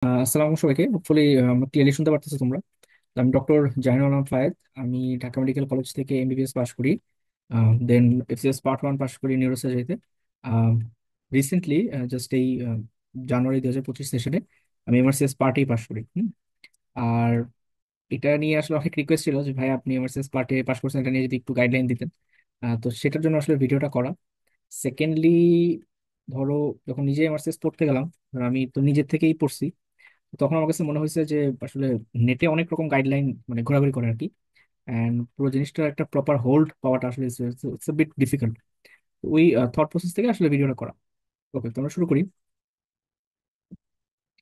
আসসালামু সবাইকে, hopefully clearly শুনতে পারতেছো তোমরা। তো আমি ডক্টর জাহিনুল আলম ফায়েদ। আমি ঢাকা মেডিকেল কলেজ থেকে এমবিবিএস পাশ করি। দেন এফসিএস পার্ট 1 পাশ করি নিউরোসার্জারিতে। রিসেন্টলি জাস্ট এই জানুয়ারি 2025 সেশনে আমি এমআরসিএস পার্টেই পাশ করি। আর এটা নিয়ে আসলে অনেক রিকোয়েস্ট ছিল যে ভাই আপনি এমআরসিএস পার্টে পাশ করছেন, এটা নিয়ে যদি একটু গাইডলাইন দিতেন। তো সেটার জন্য আসলে ভিডিওটা করা। সেকেন্ডলি, ধরো যখন নিজে এমআরসিএস পড়তে গেলাম, ধরো আমি তো নিজের থেকেই পড়ছি, তখন আমার কাছে মনে হয়েছে যে আসলে নেটে অনেক রকম গাইডলাইন মানে ঘোরাঘুরি করে আর কি। অ্যান্ড পুরো জিনিসটার একটা প্রপার হোল্ড পাওয়াটা আসলে ইটস বিট ডিফিকাল্ট। ওই থট প্রসেস থেকে আসলে ভিডিওটা করা। ওকে, তোমরা শুরু করি।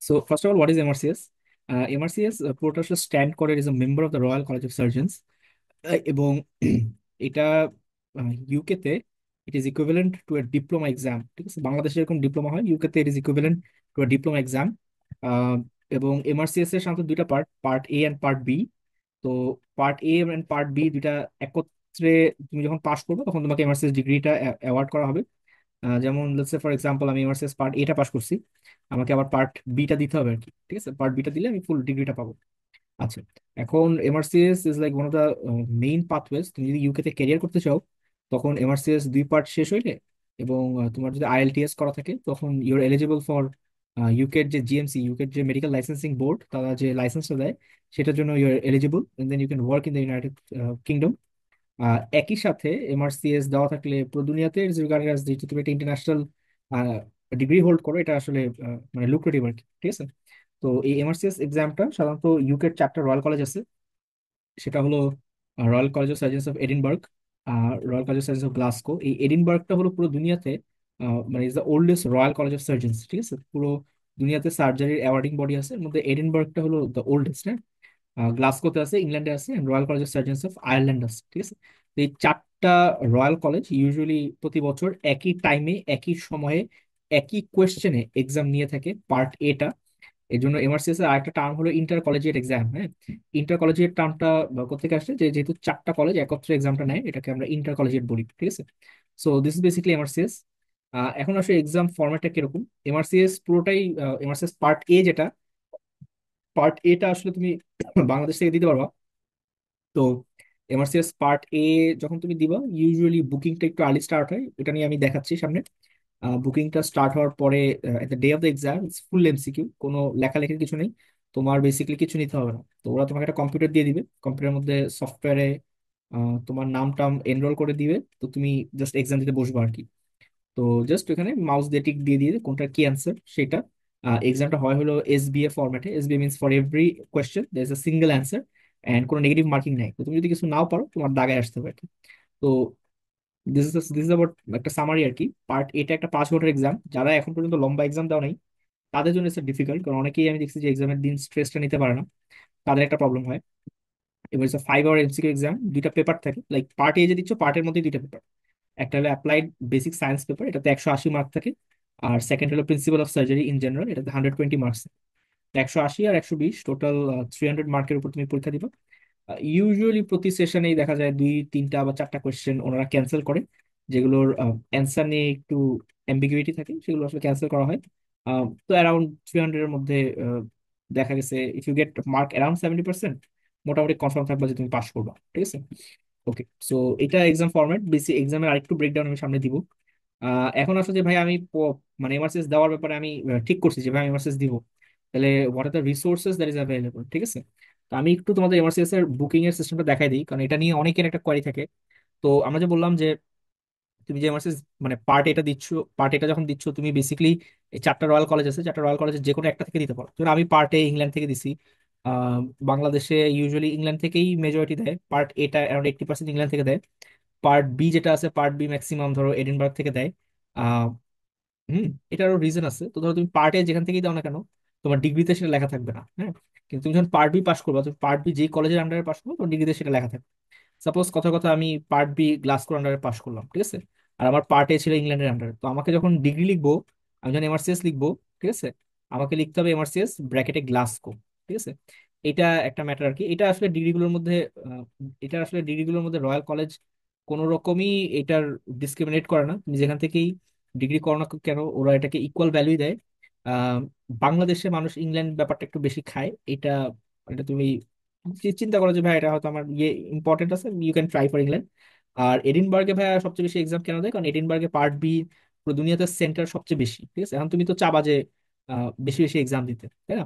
So first of all, what is MRCS? MRCS পুরোটা আসলে স্ট্যান্ড করে is a member of the royal College of surgeons. এবং এটা ইউকে তে it is equivalent to A diploma exam. ঠিক আছে, বাংলাদেশে এরকম ডিপ্লোমা হয়, ইউকে তে it is equivalent to A diploma exam. এবং এমআরসিএস এর সাধারণত দুইটা part, part A and part B. তো part A and part B দুইটা একত্রে তুমি যখন পাশ করবে তখন তোমাকে এমআরসিএস ডিগ্রিটা অ্যাওয়ার্ড করা হবে। যেমন লেটস সে ফর এক্সাম্পল আমি এমআরসিএস পার্ট এটা পাশ করছি, আমাকে আবার পার্ট বিটা দিতে হবে আর কি। ঠিক আছে, পার্ট বিটা দিলে আমি ফুল ডিগ্রিটা পাবো। আচ্ছা, এখন MRCS is like one of the main pathways. তুমি যদি ইউকে তে ক্যারিয়ার করতে চাও, তখন এমআরসিএস দুই পার্ট শেষ হইলে এবং তোমার যদি আইএলটিএস করা থাকে, তখন ইউর এলিজিবল ফর ইউকের যে জিএমসি, ইউকের যে মেডিকেল লাইসেন্সিং বোর্ড, তারা যে লাইসেন্সটা দেয় সেটার জন্য you're eligible, then you can work in the United Kingdom. একই সাথে এমআরসিএস দেওয়া থাকলে পুরো দুনিয়াতে যেহেতু তুমি একটা ইন্টারন্যাশনাল ডিগ্রি হোল্ড করো, এটা আসলে মানে লুক্রেটিভ আর কি। ঠিক আছে, তো এই এমআরসিএস এক্সামটা সাধারণত ইউকের চারটা রয়্যাল কলেজ আছে। সেটা হলো royal College of Surgeons of Edinburgh, royal College of Surgeons of Glasgow. এই এডিনবার্গটা হলো পুরো দুনিয়াতে মানে is the oldest royal College of surgeons. ঠিক আছে, পুরো দুনিয়াতে সার্জারির অ্যাওয়ার্ডিং বডি আছে, এর মধ্যে এডিনবার্গটা হলো দ্য ওল্ডেস্ট। হ্যাঁ, গ্লাসগোতে আছে, ইংল্যান্ডে আছে, royal College of Surgeons of Ireland আছে। ঠিক আছে, তো এই চারটা রয়্যাল কলেজ ইউজুয়ালি প্রতি বছর একই টাইমে একই সময়ে একই কোয়েশ্চেনে এক্সাম নিয়ে থাকে পার্ট এটা। এই জন্য এমআরসিএস এর আরেকটা টার্ম হলো ইন্টার কলেজিয়েট এক্সাম। হ্যাঁ, ইন্টার কলেজিয়েট টার্মটা কোথেকে আসছে, যে যেহেতু চারটা কলেজ একত্রে এক্সামটা নেয়, এটাকে আমরা ইন্টার কলেজিয়েট বলি। ঠিক আছে, so this is basically MRCS. এখন আসলে এক্সাম ফরম্যাটটা কিরকম? এমআরসিএস পুরোটাই, এমআরসিএস পার্ট এ যেটা, পার্ট এটা আসলে তুমি বাংলাদেশ থেকে দিতে পারবা। তো এমআরসিএস পার্ট এ যখন তুমি দিবা, ইউজুয়ালি বুকিংটা একটু আর্লি স্টার্ট হয়, এটা নিয়ে আমি দেখাচ্ছি সামনে। বুকিংটা স্টার্ট হওয়ার পরে at the day of the exam it's full MCQ, কোনো লেখালেখির কিছু নেই। তোমার বেসিক্যালি কিছু নিতে হবে না, তো ওরা তোমাকে একটা কম্পিউটার দিয়ে দিবে, কম্পিউটারের মধ্যে সফটওয়্যারে তোমার নাম টাম এনরোল করে দিবে। তো তুমি জাস্ট এক্সাম দিতে বসবা আর কি। তো জাস্ট ওখানে মাউস দিয়ে টিক দিয়ে দিয়ে কোনটা কি অ্যান্সার সেটা। এক্সামটা হয় হলো এসবিএ ফরম্যাটে। SBA means for every question there is a single answer and কোনো নেগেটিভ মার্কিং নাই। তো তুমি যদি কিছু নাও পারো, তোমার দাগায় আসতে হবে আর কি। তো দিস ইজ অ্যাবাউট একটা সামারি আর কি। পার্ট এটা একটা 5 ঘন্টার এক্সাম। যারা এখন পর্যন্ত লম্বা এক্সাম দেওয়া নাই, তাদের জন্য ইটস ডিফিকাল্ট, কারণ অনেকেই আমি দেখছি যে এক্সামের দিন স্ট্রেসটা নিতে পারে না, তাদের একটা প্রবলেম হয়। এবার 5 আওয়ার এমসিকিউ এক্সাম, দুইটা পেপার থাকে, লাইক পার্ট এ যে দিচ্ছ, পার্টের মধ্যে দুইটা পেপার। একটা হলো অ্যাপ্লাইড বেসিক সায়েন্স পেপার, এটাতে 180 মার্ক থাকে। আর সেকেন্ড হলো principal of surgery in general, এটাতে 120 মার্কস। 180 আর 120, টোটাল 300 মার্কের উপর তুমি পরীক্ষা দিবা। ইউজুয়ালি প্রতি সেশনেই দেখা যায় দুই তিনটা বা চারটা কোয়েশ্চেন ওনারা ক্যান্সেল করে, যেগুলোর অ্যান্সার নিয়ে একটু অ্যাম্বিগুইটি থাকে, সেগুলো আসলে ক্যান্সেল করা হয়। তো অ্যারাউন্ড 300-এর মধ্যে দেখা গেছে if you get mark around 70%, মোটামুটি কনফার্ম থাকবে যে তুমি পাস করবা। ঠিক আছে, ওকে। সো এটা এক্সাম ফরম্যাট। বেশি এক্সামের আরেকটু ব্রেকডাউন আমি সামনে দিব। এখন আসলে যে ভাই আমি মানে এমআরসিএস দেওয়ার ব্যাপারে আমি ঠিক করছি যে ভাই আমি এমআরসিএস দিব, তাহলে what are the resources that is available. ঠিক আছে, তো আমি একটু তোমাদের এমআরসিএস এর বুকিং এর সিস্টেমটা দেখাই দিই, কারণ এটা নিয়ে অনেকের একটা কোয়ারি থাকে। তো আমরা যে বললাম যে তুমি যে এমআরসিএস মানে পার্ট এটা দিচ্ছ, পার্ট এটা যখন দিচ্ছ তুমি বেসিক্যালি এই চারটা রয়্যাল কলেজ আছে, চারটা রয়্যাল কলেজের যে কোনো একটা থেকে দিতে পারো। ধরুন আমি পার্ট এ ইংল্যান্ড থেকে দিছি। আহ, বাংলাদেশে ইউজুয়ালি ইংল্যান্ড থেকেই মেজরিটি দেয়, পার্ট এটা অ্যারাউন্ড 80% ইংল্যান্ড থেকে দেয়। পার্ট বি যেটা আছে, পার্ট বি ম্যাক্সিমাম ধরো এডিনবার্গ থেকে দেয়। আহ হুম, এটারও রিজন আছে। তো ধরো তুমি পার্ট এ যেখান থেকেই দাও না কেন, তোমার ডিগ্রিতে সেটা লেখা থাকবে না। হ্যাঁ, কিন্তু তুমি যখন পার্ট বি পাস করবে, তুমি পার্ট বি যেই কলেজের আন্ডারে পাস করবে, তোমার ডিগ্রিতে সেটা লেখা থাকবে। সাপোজ কথা কথা আমি পার্ট বি গ্লাসগোর আন্ডারে পাস করলাম, ঠিক আছে, আর আমার পার্ট এ ছিল ইংল্যান্ডের আন্ডারে, তো আমাকে যখন ডিগ্রি লিখবো, আমি যখন এমআরসিএস লিখবো, ঠিক আছে, আমাকে লিখতে হবে এমআরসিএস ব্র্যাকেটে গ্লাসগো। ঠিক আছে, এটা একটা ম্যাটার আর কি। এটা আসলে ডিগ্রিগুলোর মধ্যে আহ, এটা আসলে ডিগ্রিগুলোর মধ্যে রয়্যাল কলেজ কোনো রকমই এটার ডিসক্রিমিনেট করে না, তুমি যেখান থেকেই ডিগ্রি করো না কেন, ওরা এটাকে ইকুয়াল ভ্যালুই দেয়। আহ, বাংলাদেশে মানুষ ইংল্যান্ড ব্যাপারটা একটু বেশি খায়। এটা এটা তুমি চিন্তা করো যে ভাই এটা হয়তো আমার ইয়ে ইম্পর্টেন্ট আছে, you can try for England. আর এডিনবার্গে ভাই সবচেয়ে বেশি এক্সাম কেন দেয়, কারণ এডিনবার্গে পার্ট বি পুরো দুনিয়াতে সেন্টার সবচেয়ে বেশি, ঠিক আছে? এখন তুমি তো চাবা যে বেশি বেশি এক্সাম দিতে, তাই না?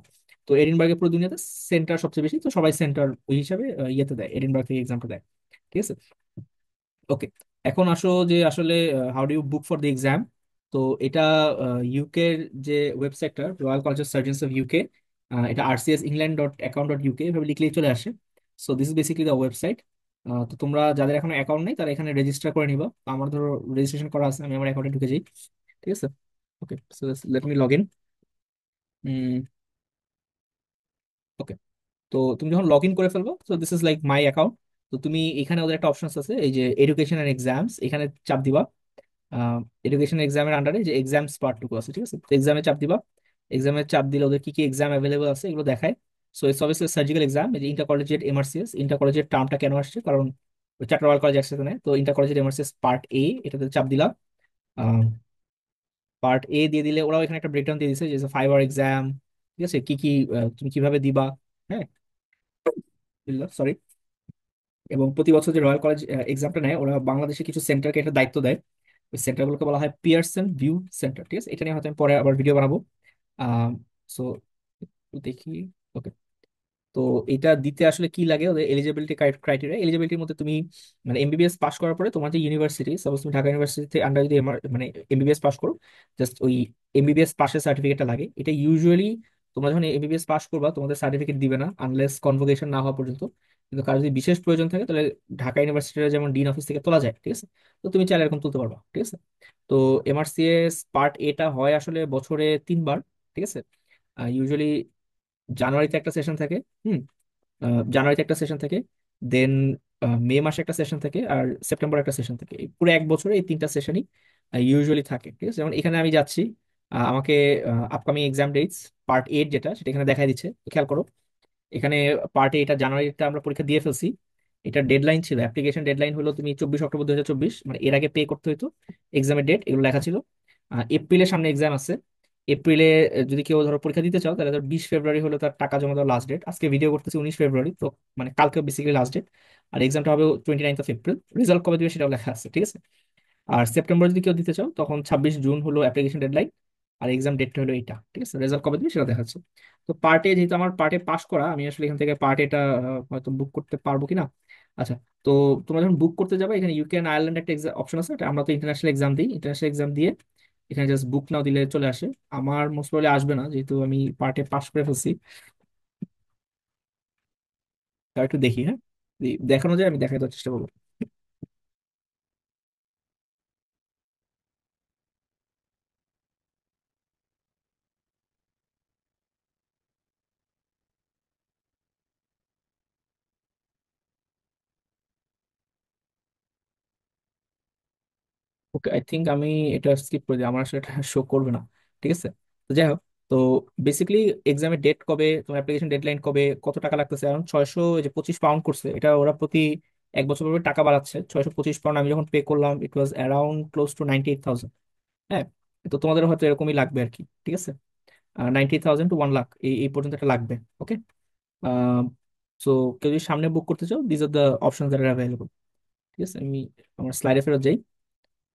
তো এডিনবার্গে পুরো দুনিয়াতে সেন্টার সবচেয়ে বেশি, তো সবাই সেন্টার ওই হিসাবে ইয়েতে দেয়, এডিনবার্গ থেকে এক্সামটা দেয়, ঠিক আছে? ওকে, এখন আসো যে আসলে how do you book for the exam. তো এটা ইউকে যে ওয়েবসাইটটা, Royal College of Surgeons of UK, এটা rcs england.account.uk এভাবে লিখলেই চলে আসে। So this is basically the website. তো তোমরা যাদের এখনো অ্যাকাউন্ট নেই তারা এখানে রেজিস্টার করে নিবা। তো আমার ধরো রেজিস্ট্রেশন করা আছে, আমি আমার অ্যাকাউন্টে ঢুকে যাই, ঠিক আছে? Okay, so let me log in. Okay, তো তুমি যখন লগ ইন করে ফেলবো, তো this is like my account. তো তুমি এখানে ওদের একটা অপশন আছে, এই যে এডুকেশন এন্ড এক্সামস, এখানে চাপ দিবা। এডুকেশন এক্সামের আন্ডারে যে এক্সামস পার্টটুকু আছে, ঠিক আছে? তো এক্সামে চাপ দিবা। এক্সামে চাপ দিলে ওদের কি কি এক্সাম অ্যাভেলেবল আছে এগুলো দেখায়। So it's obviously surgical exam. এই যে inter collegiate MRCS, inter collegiate টার্মটা কেন আসছে, কারণ ওই চারটা রয়্যাল কলেজ একসাথে নেয়। তো ইন্টার কলেজিয়েট এমআরসিএস পার্ট এ, এটাতে চাপ দিলা। পার্ট এ দিয়ে দিলে ওরাও এখানে একটা ব্রেকডাউন দিয়ে দিছে যে 5 আওয়ার এক্সাম, ঠিক আছে? কি কি তুমি কিভাবে দিবা, হ্যাঁ, সরি। এবং প্রতি বছর যে রয়্যাল কলেজ এক্সামটা নেয়, ওরা বাংলাদেশে কিছু সেন্টারকে একটা দায়িত্ব দেয়। ওই সেন্টারগুলোকে বলা হয় পিয়ারসন ভিউ সেন্টার, ঠিক আছে? এটা নিয়ে হয়তো আমি পরে আবার ভিডিও বানাবো। সো দেখি। ওকে, তো এটা দিতে আসলে কি লাগে, ওদের এলিজিবিলিটি ক্রাইটেরিয়া, এলিজিবিলিটির মধ্যে তুমি মানে এমবিবিএস পাস করার পরে তোমার যে ইউনিভার্সিটি, সাপোজ তুমি ঢাকা ইউনিভার্সিটি আন্ডার যদি মানে এমবিবিএস পাস করো, জাস্ট ওই এমবিবিএস পাসের সার্টিফিকেটটা লাগে। এটা ইউজুয়ালি তোমরা যখন এমবিবিএস পাস করবা তোমাদের সার্টিফিকেট দিবে না আনলেস কনভোকেশন না হওয়া পর্যন্ত। কিন্তু কারো যদি বিশেষ প্রয়োজন থাকে তাহলে ঢাকা ইউনিভার্সিটির যেমন ডিন অফিস থেকে তোলা যায়, ঠিক আছে? তো তুমি চাইলে এরকম তুলতে পারবা, ঠিক আছে? তো এমআরসিএস পার্ট এটা হয় আসলে বছরে 3 বার, ঠিক আছে? ইউজুয়ালি জানুয়ারিতে একটা সেশন থাকে। হুম, জানুয়ারিতে একটা সেশন থাকে, দেন মে মাসে একটা সেশন থাকে, আর সেপ্টেম্বর একটা সেশন থাকে। এই পুরো এক বছরে এই 3টা সেশনই ইউজুয়ালি থাকে, ঠিক আছে? যেমন এখানে আমি যাচ্ছি, আমাকে আপকামিং এক্সাম ডেটস পার্ট 8 যেটা, সেটা এখানে দেখা দিচ্ছে, খেয়াল করো। এখানে পার্ট 8 এটা জানুয়ারিতে আমরা পরীক্ষা দিয়ে ফেলছি। এটা ডেডলাইন ছিল, অ্যাপ্লিকেশন ডেডলাইন হলো তুমি 24 অক্টোবর 2024, মানে এর আগে পে করতে হতো। এক্সামের ডেট এগুলো লেখা ছিল। এপ্রিলের সামনে এক্সাম আছে। এপ্রিলে যদি কেউ ধরো পরীক্ষা দিতে চাও, তাহলে ধর 20 ফেব্রুয়ারি হলো তার টাকা জমা দেওয়ার লাস্ট ডেট। আজকে ভিডিও করতেছি 19 ফেব্রুয়ারি, তো মানে কালকে বেসিক্যালি লাস্ট ডেট। আর এক্সামটা হবে 29 এপ্রিল। রেজাল্ট কবে দিবে সেটাও লেখা আছে, ঠিক আছে? আর সেপ্টেম্বর যদি কেউ দিতে চাও তখন 26 জুন হলো অ্যাপ্লিকেশন ডেডলাইন। আর এক্সাম ডেটটা হলো এইটা, ঠিক আছে? রেজাল্ট কবে দিবে সেটা দেখাচ্ছে। তো পার্টে যেহেতু আমার পার্টে পাস করা, আমি আসলে এখান থেকে পার্ট এটা হয়তো বুক করতে পারবো কিনা। আচ্ছা, তো তোমরা যখন বুক করতে যাবে, এখানে ইউকে এন্ড আয়ারল্যান্ড একটা অপশন আছে। এটা আমরা তো ইন্টারন্যাশনাল এক্সাম দিই, ইন্টারন্যাশনাল এক্সাম দিয়ে এখানে জাস্ট বুক নাও দিলে চলে আসে। আমার মোস্ট প্রবাবলি আসবে না, যেহেতু আমি পার্টে পাস করে ফেলছি। তাও একটু দেখি, হ্যাঁ, যদি দেখানো যায় আমি দেখাই দেওয়ার চেষ্টা করবো। ওকে, আই থিঙ্ক আমি এটা স্কিপ করে দিই, আমার আসলে এটা শো করবে না, ঠিক আছে? তো যাই হোক, তো বেসিক্যালি এক্সামের ডেট কবে, তোমার অ্যাপ্লিকেশন ডেডলাইন কবে, কত টাকা লাগতেছে, এখন 625 পাউন্ড করছে এটা ওরা প্রতি এক বছর পরে টাকা বাড়াচ্ছে। 625 পাউন্ড আমি যখন পে করলাম, ইট ওয়াজ অ্যারাউন্ড ক্লোজ টু 98,000। হ্যাঁ, তো তোমাদের হয়তো এরকমই লাগবে আর কি, ঠিক আছে? 90,000 to 1 লাখ এই এই পর্যন্ত এটা লাগবে। ওকে, সো কেউ যদি সামনে বুক করতে চাও, this are the option that R available, ঠিক আছে? আমি আমার স্লাইডে ফেরত যাই।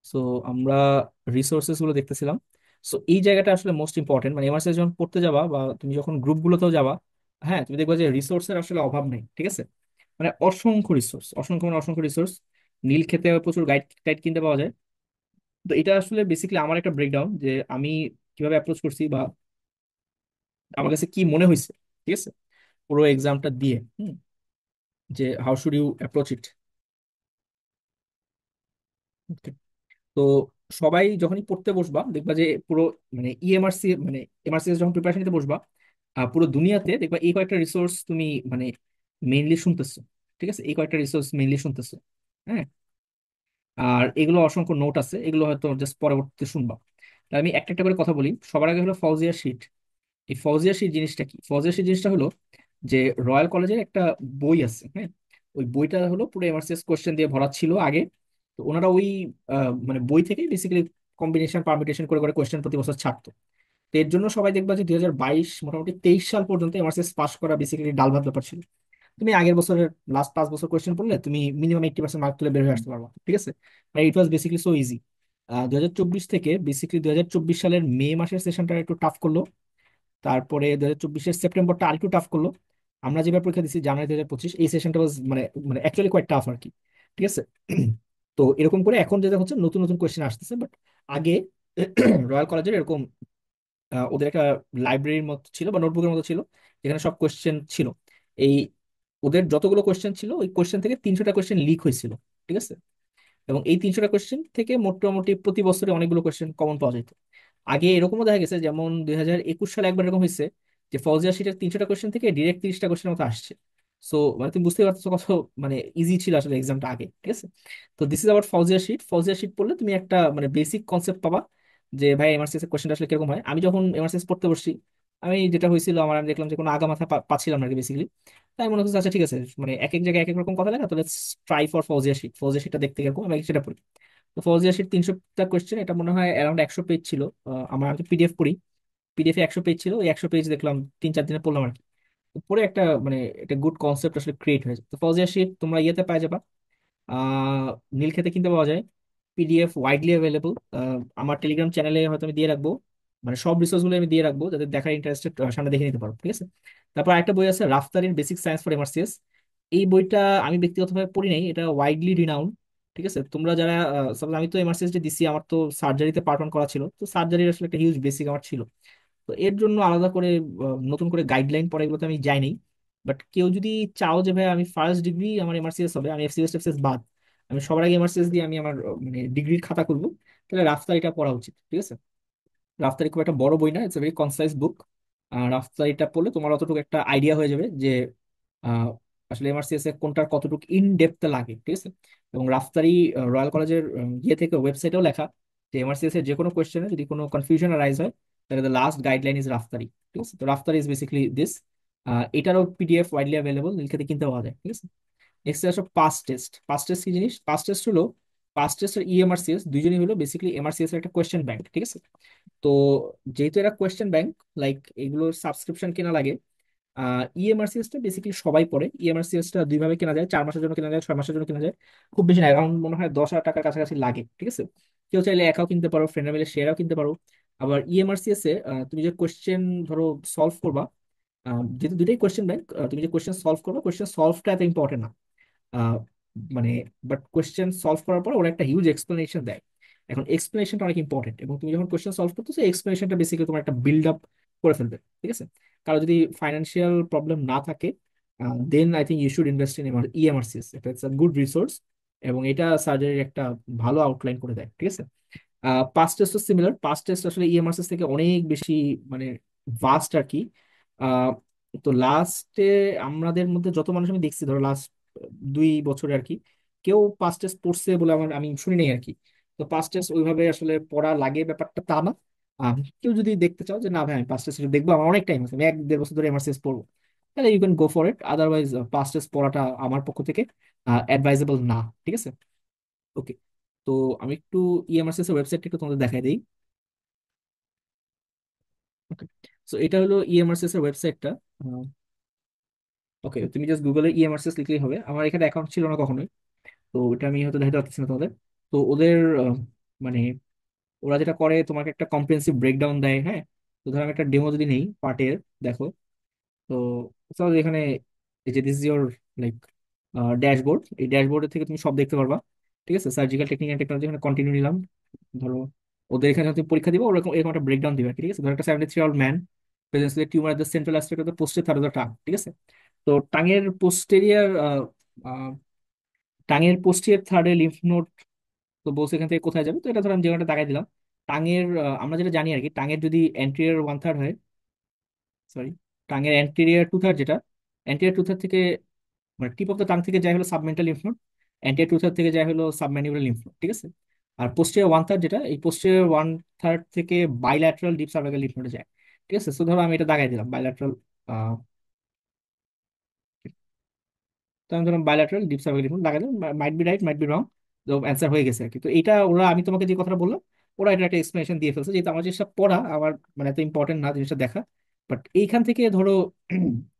সো আমরা রিসোর্সেস গুলো দেখতেছিলাম। সো এই জায়গাটা আসলে মোস্ট ইম্পর্টেন্ট, মানে এমআরসি যখন পড়তে যাবা বা তুমি যখন গ্রুপগুলোতেও যাবা, হ্যাঁ, তুমি দেখবা যে রিসোর্সের আসলে অভাব নেই, ঠিক আছে? মানে অসংখ্য রিসোর্স, অসংখ্য মানে অসংখ্য রিসোর্স। নীল খেতে প্রচুর গাইড টাইড কিনতে পাওয়া যায়। তো এটা আসলে বেসিক্যালি আমার একটা ব্রেকডাউন যে আমি কিভাবে অ্যাপ্রোচ করছি বা আমার কাছে কি মনে হয়েছে, ঠিক আছে, পুরো এক্সামটা দিয়ে। যে হাউ শুড ইউ অ্যাপ্রোচ ইট। তো সবাই যখনই পড়তে বসবা দেখবা যে পুরো মানে ইএমআরসি মানে এমআরসিএস যখন প্রিপারেশন নিতে বসবা, পুরো দুনিয়াতে দেখবা এই কয়েকটা রিসোর্স তুমি মানে মেইনলি শুনতেছো, ঠিক আছে? এই কয়েকটা রিসোর্স মেইনলি শুনতেছো, হ্যাঁ। আর এগুলো অসংখ্য নোট আছে, এগুলো হয়তো জাস্ট পরবর্তীতে শুনবা। তা আমি একটা একটা করে কথা বলি। সবার আগে হলো ফৌজিয়া শীট। এই ফৌজিয়া শীট জিনিসটা কি? ফৌজিয়া শীট জিনিসটা হলো যে রয়্যাল কলেজের একটা বই আছে, হ্যাঁ। ওই বইটা হলো পুরো এমআরসিএস কোশ্চেন দিয়ে ভরা ছিল আগে। তো ওনারা ওই মানে বই থেকে বেসিক্যালি কম্বিনেশন পারমিটেশন করে করে কোশ্চেন প্রতি বছর ছাড়তো। তো এর জন্য সবাই দেখবা যে 2022 মোটামুটি 23 সাল পর্যন্ত এমআরসিএস পাস করা বেসিক্যালি ডাল ভাত ব্যাপার ছিল। তুমি আগের বছরের লাস্ট 5 বছর কোয়েশ্চেন পড়লে তুমি মিনিমাম 80% মার্ক তুলে বের হয়ে আসতে পারবা, ঠিক আছে? মানে ইট ওয়াজ বেসিক্যালি সো ইজি। 2024 থেকে বেসিক্যালি 2024 সালের মে মাসের সেশনটা একটু টাফ করলো, তারপরে 2024-এর সেপ্টেম্বরটা আরেকটু টাফ করলো। আমরা যেবার পরীক্ষা দিচ্ছি জানুয়ারি 2025, এই সেশনটা ওয়াজ মানে মানে অ্যাকচুয়ালি কোয়াইট টাফ আর কি, ঠিক আছে? তো এরকম করে এখন যেটা হচ্ছে নতুন নতুন কোয়েশ্চেন আসতেছে, বাট আগে রয়্যাল কলেজের এরকম ওদের একটা লাইব্রেরির মতো ছিল বা নোটবুকের মতো ছিল, যেখানে সব কোয়েশ্চেন ছিল। এই ওদের যতগুলো কোয়েশ্চেন ছিল ওই কোয়েশ্চেন থেকে 300টা কোয়েশ্চেন লিক হয়েছিল, ঠিক আছে? এবং এই 300টা কোয়েশ্চেন থেকে মোটামুটি প্রতি বছরে অনেকগুলো কোয়েশ্চেন কমন পাওয়া যেত। আগে এরকমও দেখা গেছে, যেমন 2021 সালে একবার এরকম হয়েছে যে ফৌজিয়া শিটের 300টা কোয়েশ্চেন থেকে ডিরেক্ট 30টা কোয়েশ্চেন মতো আসছে। সো মানে তুমি বুঝতে পারছো কত মানে ইজি ছিল আসলে এক্সামটা আগে, ঠিক আছে? তো দিস ইজ আবার ফৌজিয়া শিট। ফৌজিয়া শিট পড়লে তুমি একটা মানে বেসিক কনসেপ্ট পাবা যে ভাই এমআরসিএস এর কোয়েশ্চেনটা আসলে কিরকম হয়। আমি যখন এমআরসিএস পড়তে বসছি, আমি যেটা হয়েছিল আমার, আমি দেখলাম যে কোনো আগা মাথা পাচ্ছিলাম না বেসিক্যালি। তাই মনে হচ্ছে আচ্ছা ঠিক আছে, মানে এক এক জায়গায় এক এক রকম কথা লেখা, তো let's try for Fauzia sheet. Fauzia শিটটা দেখতে কিরকম আমি সেটা পড়ি। তো ফৌজিয়া শিট 300টা কোয়েশ্চেন, এটা মনে হয় অ্যারাউন্ড 100 পেজ ছিল। আমার আমি পিডিএফ পড়ি, পিডিএফ এ 100 পেজ ছিল, ওই 100 পেজ দেখলাম 3-4 দিনে পড়লাম আর কি। তো পরে একটা মানে একটা গুড কনসেপ্ট আসলে ক্রিয়েট হয়েছে। তো ফৌজিয়া শিট তোমরা ইয়েতে পাই যাবা, নীলক্ষেতে কিনতে পাওয়া যায়, পিডিএফ ওয়াইডলি অ্যাভেলেবল। আমার টেলিগ্রাম চ্যানেলে হয়তো আমি দিয়ে রাখবো, মানে সব রিসোর্স গুলো আমি দিয়ে রাখবো, যাদের দেখার ইন্টারেস্টেড সামনে দেখে নিতে পারো, ঠিক আছে? তারপর একটা বই আছে রাফতারির বেসিক সায়েন্স ফর এমআরসিএস। এই বইটা আমি ব্যক্তিগতভাবে পড়ি নাই, এটা ওয়াইডলি রিনাউন্ড, ঠিক আছে? তোমরা যারা সাপোজ আমি তো এমআরসিএস যে দিছি, আমার তো সার্জারিতে পার্ট 1 করা ছিল, তো সার্জারির আসলে একটা হিউজ বেসিক আমার ছিল। তো এর জন্য আলাদা করে নতুন করে গাইডলাইন পড়া এগুলোতে আমি যাইনি। বাট কেউ যদি চাও যে ভাই আমি ফার্স্ট ডিগ্রি আমার এমআরসিএস হবে, আমি এফসিএস টেফসিএস বাদ, আমি সবার আগে এমআরসিএস দিয়ে আমি আমার মানে ডিগ্রির খাতা খুলবো, তাহলে রাফতারিটা পড়া উচিত, ঠিক আছে? রাফতারি খুব একটা বড় বই না, ইটস এ ভেরি কনসাইজ বুক। রাফতারিটা পড়লে তোমার অতটুকু একটা আইডিয়া হয়ে যাবে যে আহ, আসলে এমআরসিএস এ কোনটার কতটুকু ইন ডেপথ লাগে, ঠিক আছে? এবং রাফতারি রয়্যাল কলেজের ইয়ে থেকে ওয়েবসাইটেও লেখা যে এমআরসিএস এর যে কোনো কোয়েশ্চেনে যদি কোনো কনফিউশন আরাইজ হয়, তাহলে দ্য লাস্ট গাইডলাইন ইজ রাফতারি, ঠিক আছে? তো রাফতারি ইজ বেসিক্যালি দিস। এটারও পিডিএফ ওয়াইডলি অ্যাভেলেবল, নীলক্ষেতে কিনতে পাওয়া যায়, ঠিক আছে? নেক্সট আসো পাস টেস্ট। পাস টেস্ট কি জিনিস? পাস টেস্ট হলো, পাস টেস্ট আর ইএমআরসিএস দুইজনই হলো বেসিক্যালি এমআরসিএস এর একটা কোয়েশ্চেন ব্যাংক, ঠিক আছে? তো যেহেতু এরা কোয়েশ্চেন ব্যাংক, লাইক এগুলোর সাবস্ক্রিপশন কেনা লাগে। ইএমআরসিএস টা বেসিক্যালি সবাই পড়ে। ইএমআরসিএস টা দুইভাবে কেনা যায়, 4 মাসের জন্য কেনা যায়, 6 মাসের জন্য কেনা যায়। খুব বেশি না, অ্যারাউন্ড মনে হয় 10,000 টাকার কাছাকাছি লাগে, ঠিক আছে? কেউ চাইলে একাও কিনতে পারো, ফ্রেন্ডরা মিলে শেয়ারও কিনতে পারো। আবার ইএমআরসিএস এ তুমি যে কোয়েশ্চেন ধরো সলভ করবা, যেহেতু দুইটাই কোয়েশ্চেন ব্যাংক, তুমি যে কোয়েশ্চেন সলভ করবে, কোয়েশ্চেন সলভটা এত ইম্পর্টেন্ট না। আহ, মানে বাট কোয়েশ্চেন সলভ করার পর ওরা একটা হিউজ এক্সপ্লেনেশন দেয়। এখন এক্সপ্লেনেশনটা অনেক ইম্পর্টেন্ট, এবং তুমি যখন কোয়েশ্চেন সলভ করতেছো এক্সপ্লেনেশনটা বেসিক্যালি তোমার একটা বিল্ড আপ করে ফেলবে, ঠিক আছে? কারো যদি ফাইন্যান্সিয়াল প্রবলেম না থাকে, then I think you should invest in EMRCS. এটা ইটস আ গুড রিসোর্স, এবং এটা সার্জারির একটা ভালো আউটলাইন করে দেয়, ঠিক আছে? পাস টেস্টও সিমিলার। পাস টেস্ট আসলে ইএমআরসিএস থেকে অনেক বেশি মানে ভাস্ট আর কি। আহ, তো লাস্টে আমাদের মধ্যে যত মানুষ আমি দেখছি, ধরো লাস্ট 2 বছরে আর কি, কেউ পাস টেস্ট পড়ছে বলে আমি শুনি নাই আর কি। তো পাস টেস্ট ওইভাবে আসলে পড়া লাগে ব্যাপারটা তা না। কেউ যদি দেখতে চাও যে না ভাই আমি পাস টেস্ট দেখবো, আমার অনেক টাইম আছে, আমি 1-1.5 বছর ধরে এমআরসিএস পড়বো, তাহলে you can go for it. Otherwise pass test পড়াটা আমার পক্ষ থেকে অ্যাডভাইজেবল না, ঠিক আছে? ওকে। তো আমি একটু ইএমআরসিএস এর ওয়েবসাইটটা একটু তোমাদের দেখাই দিই। ওকে, সো এটা হলো ইএমআরসিএস এর ওয়েবসাইটটা। ওকে, তুমি জাস্ট গুগলে ইএমআরসিএস লিখলেই হবে। আমার এখানে অ্যাকাউন্ট ছিল না কখনোই, তো ওটা আমি হয়তো দেখাতে পারতেছি না তোমাদের। তো ওদের মানে ওরা যেটা করে তোমাকে একটা কম্প্রিহেন্সিভ ব্রেকডাউন দেয়, হ্যাঁ? তো ধর আমি একটা ডেমো যদি নেই পার্টের, দেখো। তো suppose এখানে এই যে this is your like dashboard, এই ড্যাশবোর্ডের থেকে তুমি সব দেখতে পারবা, ঠিক আছে? সার্জিক্যাল টেকনিক এন্ড টেকনোলজি, এখানে কন্টিনিউ নিলাম। ধরো ওদের এখানে তুমি পরীক্ষা দিবা, ওরকম এরকম একটা ব্রেকডাউন দিবে আর কি, ঠিক আছে? ধরো একটা 73 year man presently tumour the central aspect of the posterior third of the tongue, ঠিক আছে? তো টাঙের পোস্টেরিয়ার টাঙের পোস্টিয়ার থার্ডে লিম্ফ নোড, তো বলছে এখান থেকে কোথায় যাবে। তো এটা ধরো আমি যেখানটা দাগাই দিলাম। টাঙের আমরা যেটা জানি আর কি, টাঙের যদি অ্যান্টেরিয়র 1/3 হয়, সরি, টাঙের অ্যান্টেরিয়র 2/3, যেটা অ্যান্টেরিয়র 2/3 থেকে মানে টিপ অফ দ্য টাং থেকে যায় হলো সাবমেন্টাল লিম্ফ নোড, অ্যান্টেরিয়র 2/3 থেকে যায় হলো সাবম্যান্ডিবুলার লিম্ফ নোড, ঠিক আছে? আর পোস্টেরিয়র 1/3 যেটা, এই পোস্টেরিয়র 1/3 থেকে বাইল্যাটারাল ডিপ সার্ভাইকাল লিম্ফ নোডে যায়, ঠিক আছে? তো ধরো আমি এটা দাগাই দিলাম বাইল্যাটারাল, তো আমি ধরলাম bilateral deep cervical lymph node লাগাই দিলাম, might be right might be wrong, তো অ্যান্সার হয়ে গেছে আর কি। তো এটা ওরা, আমি তোমাকে যে কথাটা বললাম, ওরা এটা একটা এক্সপ্লেনেশন দিয়ে ফেলছে, যেহেতু আমার জিনিসটা পড়া আমার মানে এত ইম্পর্টেন্ট না জিনিসটা দেখা। বাট এইখান থেকে ধরো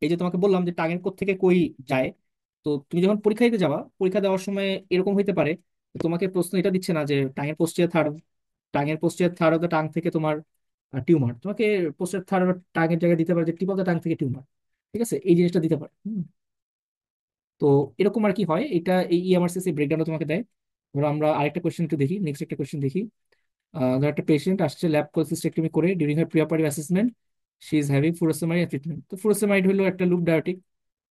এই যে তোমাকে বললাম যে টাঙের কোথ থেকে কই যায়, তো তুমি যখন পরীক্ষা দিতে যাবা, পরীক্ষা দেওয়ার সময় এরকম হইতে পারে যে তোমাকে প্রশ্ন এটা দিচ্ছে না যে টাঙের পোস্টের থার্ড অফ দ্য টাং থেকে তোমার টিউমার, তোমাকে পোস্টের থার্ড টাঙের জায়গায় দিতে পারে যে টিপ অফ দ্য টাং থেকে টিউমার। ঠিক আছে, এই জিনিসটা দিতে পারে। তো এরকম আর কি হয়, এটা এই ইএমআরসিসি ব্রেকডাউনটা তোমাকে দেয়। ধরো আমরা আরেকটা কোয়েশ্চেন একটু দেখি, নেক্সট একটা কোয়েশ্চেন দেখি। ধর একটা পেশেন্ট আসছে ল্যাব কোলসিস্টেক্টমি করে, during her preoperative assessment she is having furosemide treatment. তো ফুরোসেমাইড হলো একটা লুপ ডায়োটিক,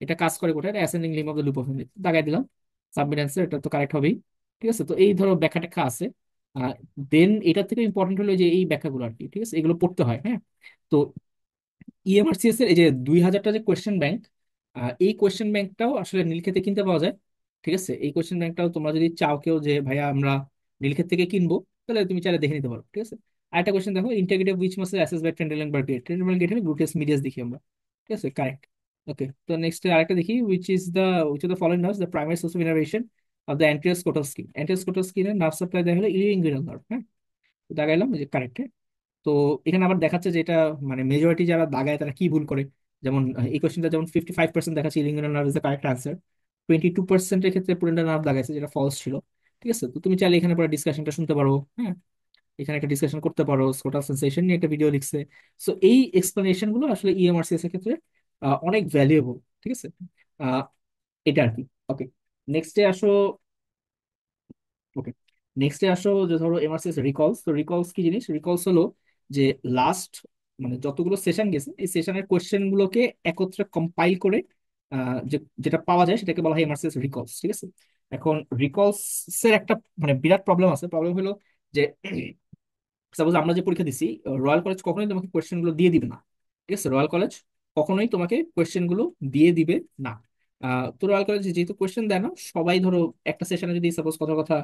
এটা কাজ করে কোথায়, ascending limb of the loop of Henle, দাগাই দিলাম। সাবমিট অ্যান্সার, এটা তো কারেক্ট হবেই। ঠিক আছে, তো এই ধরো ব্যাখ্যা ট্যাখ্যা আছে। দেন এটা থেকে ইম্পর্টেন্ট হলো যে এই ব্যাখ্যাগুলো আর কি, ঠিক আছে, এগুলো পড়তে হয়, হ্যাঁ। তো ইএমআরসিএস এর এই যে 2000টা যে কোয়েশ্চেন ব্যাংক, এই কোয়েশ্চেন ব্যাংকটাও আসলে নীলক্ষেতে কিনতে পাওয়া যায়। ঠিক আছে, এই কোয়েশ্চেন ব্যাংকটাও তোমরা যদি চাও কেউ যে ভাইয়া আমরা নীলক্ষেত থেকে কিনবো, তাহলে তুমি চাইলে দেখে নিতে পারো। ঠিক আছে, আরেকটা কোয়েশ্চেন দেখো, integrative which muscle assess by Trendelenburg gait, Trendelenburg gait হলো গ্লুটেস মিডিয়াস দেখি আমরা। ঠিক আছে, কারেক্ট। ওকে, তো নেক্সট আরেকটা দেখি, which of the following nerves the primary source of innervation of the anterior scrotal skin. Anterior scrotal স্কিনের নার্ভ সাপ্লাই দেওয়া হলো ইলিওইঙ্গুয়াল নার্ভ, হ্যাঁ। তো দেখাইলাম যে কারেক্ট। তো এখানে আবার দেখাচ্ছে যে এটা মানে মেজরিটি যারা দাগায় তারা কি ভুল করে। যেমন এই কোশ্চেনটা যেমন 55% দেখাচ্ছে ilioinguinal nerve is the correct answer, 22%-এর ক্ষেত্রে পুরেন্টাল নার্ভ দাগাইছে, যেটা ফলস ছিল। ঠিক আছে, তো তুমি চাইলে এখানে পরে ডিসকাশনটা শুনতে পারো, হ্যাঁ। এখানে একটা ডিসকাশন করতে পারো, স্কোটাল সেন্সেশন নিয়ে একটা ভিডিও লিখছে। সো এই এক্সপ্লেনেশন গুলো আসলে ইএমআরসিএস এর ক্ষেত্রে অনেক ভ্যালুয়েবল। ঠিক আছে, আহ, এটা আর কি। ওকে, নেক্সটে আসো। ওকে, নেক্সটে আসো যে ধরো এমআরসিএস রিকলস। তো রিকলস কি জিনিস? রিকলস হলো যে লাস্ট মানে যতগুলো সেশন গেছে এই সেশনের কোশ্চেন গুলোকে একত্রে কম্পাইল করে যেটা পাওয়া যায় সেটাকে বলা হয় এমআরসিএস রিকলস। ঠিক আছে, এখন রিকলস এর একটা মানে বিরাট প্রবলেম আছে। প্রবলেম হলো যে সাপোজ আমরা যে পরীক্ষা দিছি, রয়্যাল কলেজ কখনোই তোমাকে কোয়েশ্চেন গুলো দিয়ে দিবে না। ঠিক আছে, রয়্যাল কলেজ কখনোই তোমাকে কোয়েশ্চেন গুলো দিয়ে দিবে না। তো রয়্যাল কলেজ যেহেতু কোয়েশ্চেন দেয় না, সবাই ধরো একটা সেশনে যদি সাপোজ কথা কথা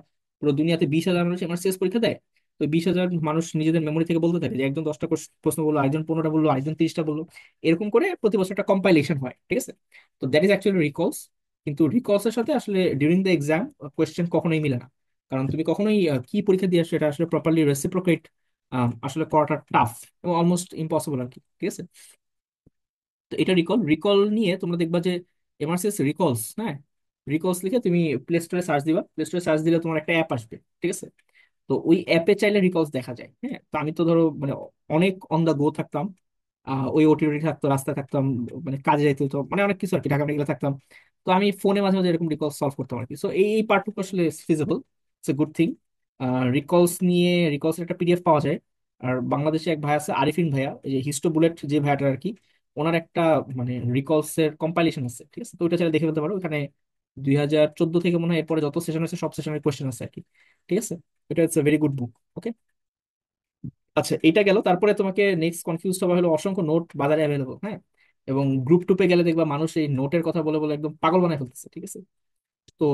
পুরো দুনিয়াতে 20,000 মানুষ এমআরসিএস পরীক্ষা দেয়, তো 20,000 মানুষ নিজেদের মেমোরি থেকে বলতে থাকে যে একজন 10টা প্রশ্ন বললো, আরেকজন 15টা বললো, আরেকজন 30টা বললো। এরকম করে প্রতি বছর একটা কম্পাইলেশন হয়। ঠিক আছে, তো দ্যাট ইজ অ্যাকচুয়ালি রিকলস। কিন্তু রিকলস এর সাথে আসলে ডিউরিং দ্য এক্সাম কোয়েশ্চেন কখনোই মিলে না। কারণ তুমি কখনোই কি পরীক্ষা দিয়ে আসছো এটা আসলে প্রপারলি রেসিপ্রোকেট আসলে করাটা টাফ এবং অলমোস্ট ইম্পসিবল আর কি। ঠিক আছে, তো এটা রিকল নিয়ে তোমরা দেখবা যে এমআরসিএস রিকলস, হ্যাঁ, রিকলস লিখে তুমি প্লে স্টোরে সার্চ দিবা, প্লে স্টোরে সার্চ দিলে তোমার একটা অ্যাপ আসবে। ঠিক আছে, তো ওই অ্যাপে চাইলে রিকলস দেখা যায়, হ্যাঁ। তো আমি তো ধরো মানে অনেক অন দা গো থাকতাম, ওই ওটিটি থাকতো, রাস্তায় থাকতাম, মানে কাজে যাইতে হতো, মানে অনেক কিছু আর কি, ঢাকা মেডিকেলে থাকতাম। তো আমি ফোনে মাঝে মাঝে এরকম রিকলস সলভ করতাম আর কি। সো এই পার্টটুকু আসলে feasible, it's a good thing. Recalls নিয়ে রিকলস একটা পিডিএফ পাওয়া যায়। আর বাংলাদেশে এক ভাই আছে আরিফিন ভাইয়া, এই যে হিস্টো বুলেট যে ভাইয়াটা আর কি, ওনার একটা মানে রিকলস এর কম্পাইলেশন আছে। ঠিক আছে, তো ওইটা চাইলে দেখে ফেলতে পারো। ওখানে 2014 থেকে মনে হয় এরপরে যত সেশন আছে সব সেশনের কোয়েশ্চেন আছে আর কি। ঠিক আছে, এটা হচ্ছে ভেরি গুড বুক। ওকে, আচ্ছা এইটা গেল। তারপরে তোমাকে নেক্সট কনফিউজ হওয়া হলো অসংখ্য নোট বাজারে অ্যাভেলেবল, হ্যাঁ। এবং গ্রুপ টুপে গেলে দেখবা মানুষ এই নোটের কথা বলে বলে একদম পাগল বানায় ফেলতেছে। ঠিক আছে, তো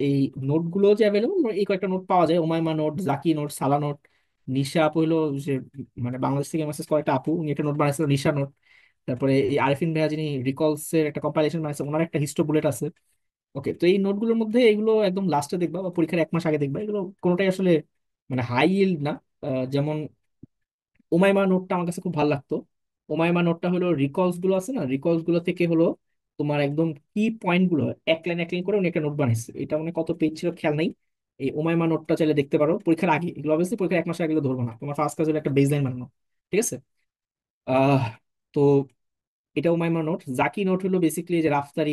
এই নোটগুলো যে অ্যাভেলেবল, এই কয়েকটা নোট পাওয়া যায়, ওমাইমা নোট, জাকি নোট, সালা নোট। নিশা আপু হলো যে মানে বাংলাদেশ থেকে মেসেজ করা একটা আপু, উনি একটা নোট বানাইছিল নিশা নোট। তারপরে এই আরিফিন ভাইয়া যিনি রিকলস এর একটা কম্পাইলেশন বানাইছে, ওনার একটা হিস্টো বুলেট আছে। ওকে, তো এই নোটগুলোর মধ্যে এগুলো একদম লাস্টে দেখবা বা পরীক্ষার 1 মাস আগে দেখবা, এগুলো কোনোটাই আসলে মানে হাই ইল্ড না। যেমন ওমাইমা নোটটা আমার কাছে খুব ভালো লাগতো। ওমাইমা নোটটা হলো রিকলস গুলো আছে না, রিকলস গুলো থেকে হলো তোমার একদম কি পয়েন্ট গুলো এক লাইন এক লাইন করে উনি একটা নোট বানাইছে। এটা মানে কত পেজ ছিল খেয়াল নাই। এই ওমাইমা নোটটা চাইলে দেখতে পারো পরীক্ষার আগে, এগুলো অবশ্যই পরীক্ষার 1 মাস আগে এগুলো ধরবো না, তোমার ফার্স্ট কাজ হলো একটা বেস লাইন বানানো। ঠিক আছে, আহ তো এটা ওমাইমা নোট। জাকি নোট হলো বেসিক্যালি যে রাফতারি,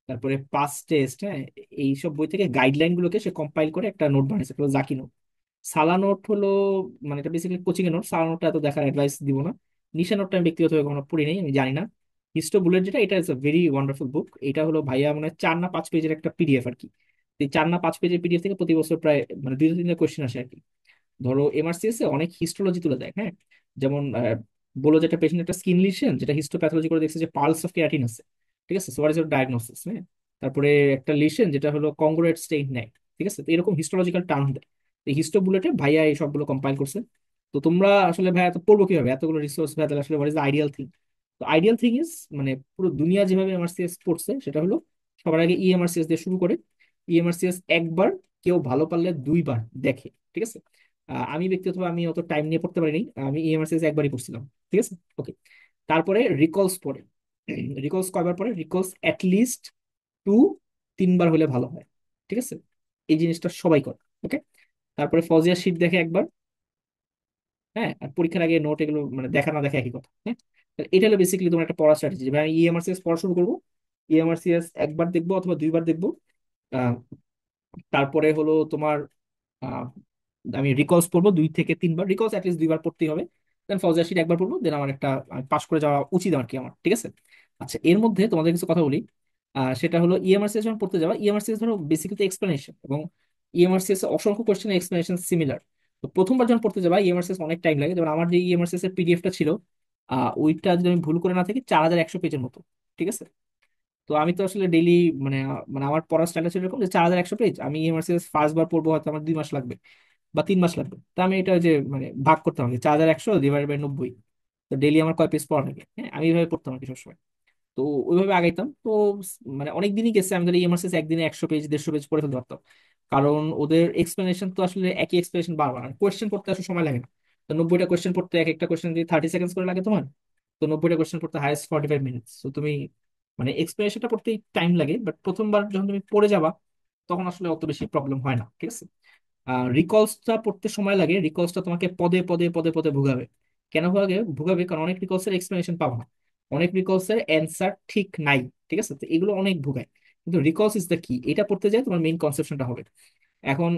তারপরে পাস টেস্ট, হ্যাঁ, এইসব বই থেকে গাইডলাইন গুলোকে সে কম্পাইল করে একটা নোট বানিয়েছে, এটা হলো জাকি নোট। সালা নোট হলো মানে এটা বেসিক্যালি কোচিং এর নোট। সালা নোটটা এত দেখার অ্যাডভাইস দিব না। নিশা নোটটা আমি ব্যক্তিগতভাবে কখনো পড়ি নাই, আমি জানি না। হিস্টো বুলেট যেটা, এটা ইজ আ ভেরি ওয়ান্ডারফুল বুক। এটা হলো ভাইয়া মানে 4 না 5 পেজের একটা পিডিএফ আর কি। এই 4 না 5 পেজের পিডিএফ থেকে প্রতি বছর প্রায় মানে 2 থেকে 3টা কোয়েশ্চেন আসে আর কি। ধরো এমআরসিএস এ অনেক হিস্টোলজি তুলে দেয়, হ্যাঁ। যেমন বলো যে একটা পেশেন্ট একটা স্কিন লিশন, যেটা হিস্টোপ্যাথোলজি করে দেখছে যে পালস অফ কেরাটিন আছে। ঠিক আছে, so what is your diagnosis, হ্যাঁ। তারপরে একটা লিশন যেটা হলো কংগ্রুয়েট স্টেইন নেয়। ঠিক আছে, তো এরকম হিস্টোলজিক্যাল টার্ম দেয়। এই হিস্টো বুলেটে ভাইয়া এই সবগুলো কম্পাইল করছে। তো তোমরা আসলে ভাইয়া তো পড়বো কিভাবে এতগুলো রিসোর্স? ভাইয়া তাহলে আসলে what is the ideal thing? তো আইডিয়াল থিং ইজ মানে পুরো দুনিয়া যেভাবে এমআরসিএস পড়ছে সেটা হলো সবার আগে ইএমআরসিএস দিয়ে শুরু করে। ইএমআরসিএস একবার, কেউ ভালো পারলে 2বার দেখে। ঠিক আছে, আমি ব্যক্তিগত আমি অত টাইম নিয়ে পড়তে পারিনি, আমি ইএমআরসিএস একবারই পড়ছিলাম। ঠিক আছে, ওকে। তারপরে রিকলস পড়ে, রিকলস কয়বার পড়ে, রিকলস অ্যাটলিস্ট টু 3বার হলে ভালো হয়। ঠিক আছে, এই জিনিসটা সবাই করে। ওকে। তারপরে ফজিয়া শিট দেখে একবার। হ্যাঁ, আর পরীক্ষার আগে নোট এগুলো মানে দেখা না দেখা একই কথা। হ্যাঁ, তো এটা হলো বেসিক্যালি তোমার একটা পড়া স্ট্র্যাটেজি। ভাই আমি ইএমআরসিএস পড়া শুরু করবো, ইএমআরসিএস একবার দেখবো অথবা 2বার দেখবো। আহ, তারপরে হলো তোমার আহ, আমি রিকলস পড়বো 2 থেকে 3বার, রিকলস অ্যাটলিস্ট 2বার পড়তেই হবে। দেন ফজর শিট একবার পড়বো, দেন আমার একটা পাস করে যাওয়া উচিত আর কি আমার। ঠিক আছে। আচ্ছা, এর মধ্যে তোমাদের কিছু কথা বলি। সেটা হলো ইএমআরসিএস যখন পড়তে যাবা, ইএমআরসিএস ধরো বেসিক্যালি এক্সপ্লেনেশন, এবং ইএমআরসিএস অসংখ্য কোশ্চেন এক্সপ্লেনেশন সিমিলার। তো প্রথমবার যখন পড়তে যাবা ইএমআরসিএস অনেক টাইম লাগে। যেমন আমার যে ইএমআরসিএস এর পিডিএফটা ছিল, ওইটা যদি আমি ভুল করে না থাকি 4100 পেজের মতো। ঠিক আছে। তো আমি তো আসলে ডেইলি মানে মানে আমার পড়ার স্টাইল ছিল এরকম যে 4100 পেজ আমি ইএমআরসিএস ফার্স্ট বার পড়বো, হয়তো আমার 2 মাস লাগবে বা 3 মাস লাগবে। তা আমি এটা যে মানে ভাগ করতাম আর কি, 4100 / 90। তো ডেইলি আমার কয় পেজ পড়া লাগে, হ্যাঁ আমি এইভাবে পড়তাম আর কি সবসময়। তো ওইভাবে আগাইতাম তো মানে অনেক দিনই গেছে আমি ধর ইএমআরসিএস একদিনে 100 পেজ 150 পেজ পড়ে ফেলতে পারতাম। কারণ ওদের এক্সপ্লেনেশন তো আসলে একই এক্সপ্লেনেশন বারবার, কোয়েশ্চেন পড়তে আসলে সময় লাগে না। তো 90টা কোয়েশ্চেন পড়তে এক একটা কোয়েশ্চেন যদি 30 সেকেন্ডস করে লাগে তোমার, তো 90টা কোয়েশ্চেন পড়তে হাইস্ট 45 মিনিটস। তো তুমি মানে এক্সপ্লেনেশনটা পড়তে টাইম লাগে, বাট প্রথমবার যখন তুমি পড়ে যাবা তখন আসলে অত বেশি প্রবলেম হয় না। ঠিক আছে। রিকলসটা পড়তে সময় লাগে, রিকলসটা তোমাকে পদে পদে পদে পদে ভুগাবে। কেন ভুগাবে ভুগাবে কারণ অনেক রিকলসের এক্সপ্লেনেশন পাবো না, অনেক রিকলসের অ্যান্সার ঠিক নাই। ঠিক আছে, তো এগুলো অনেক ভুগায়। কিন্তু রিকলস ইজ দ্য কি, এটা পড়তে যায় তোমার মেইন কনসেপশনটা হবে। এখন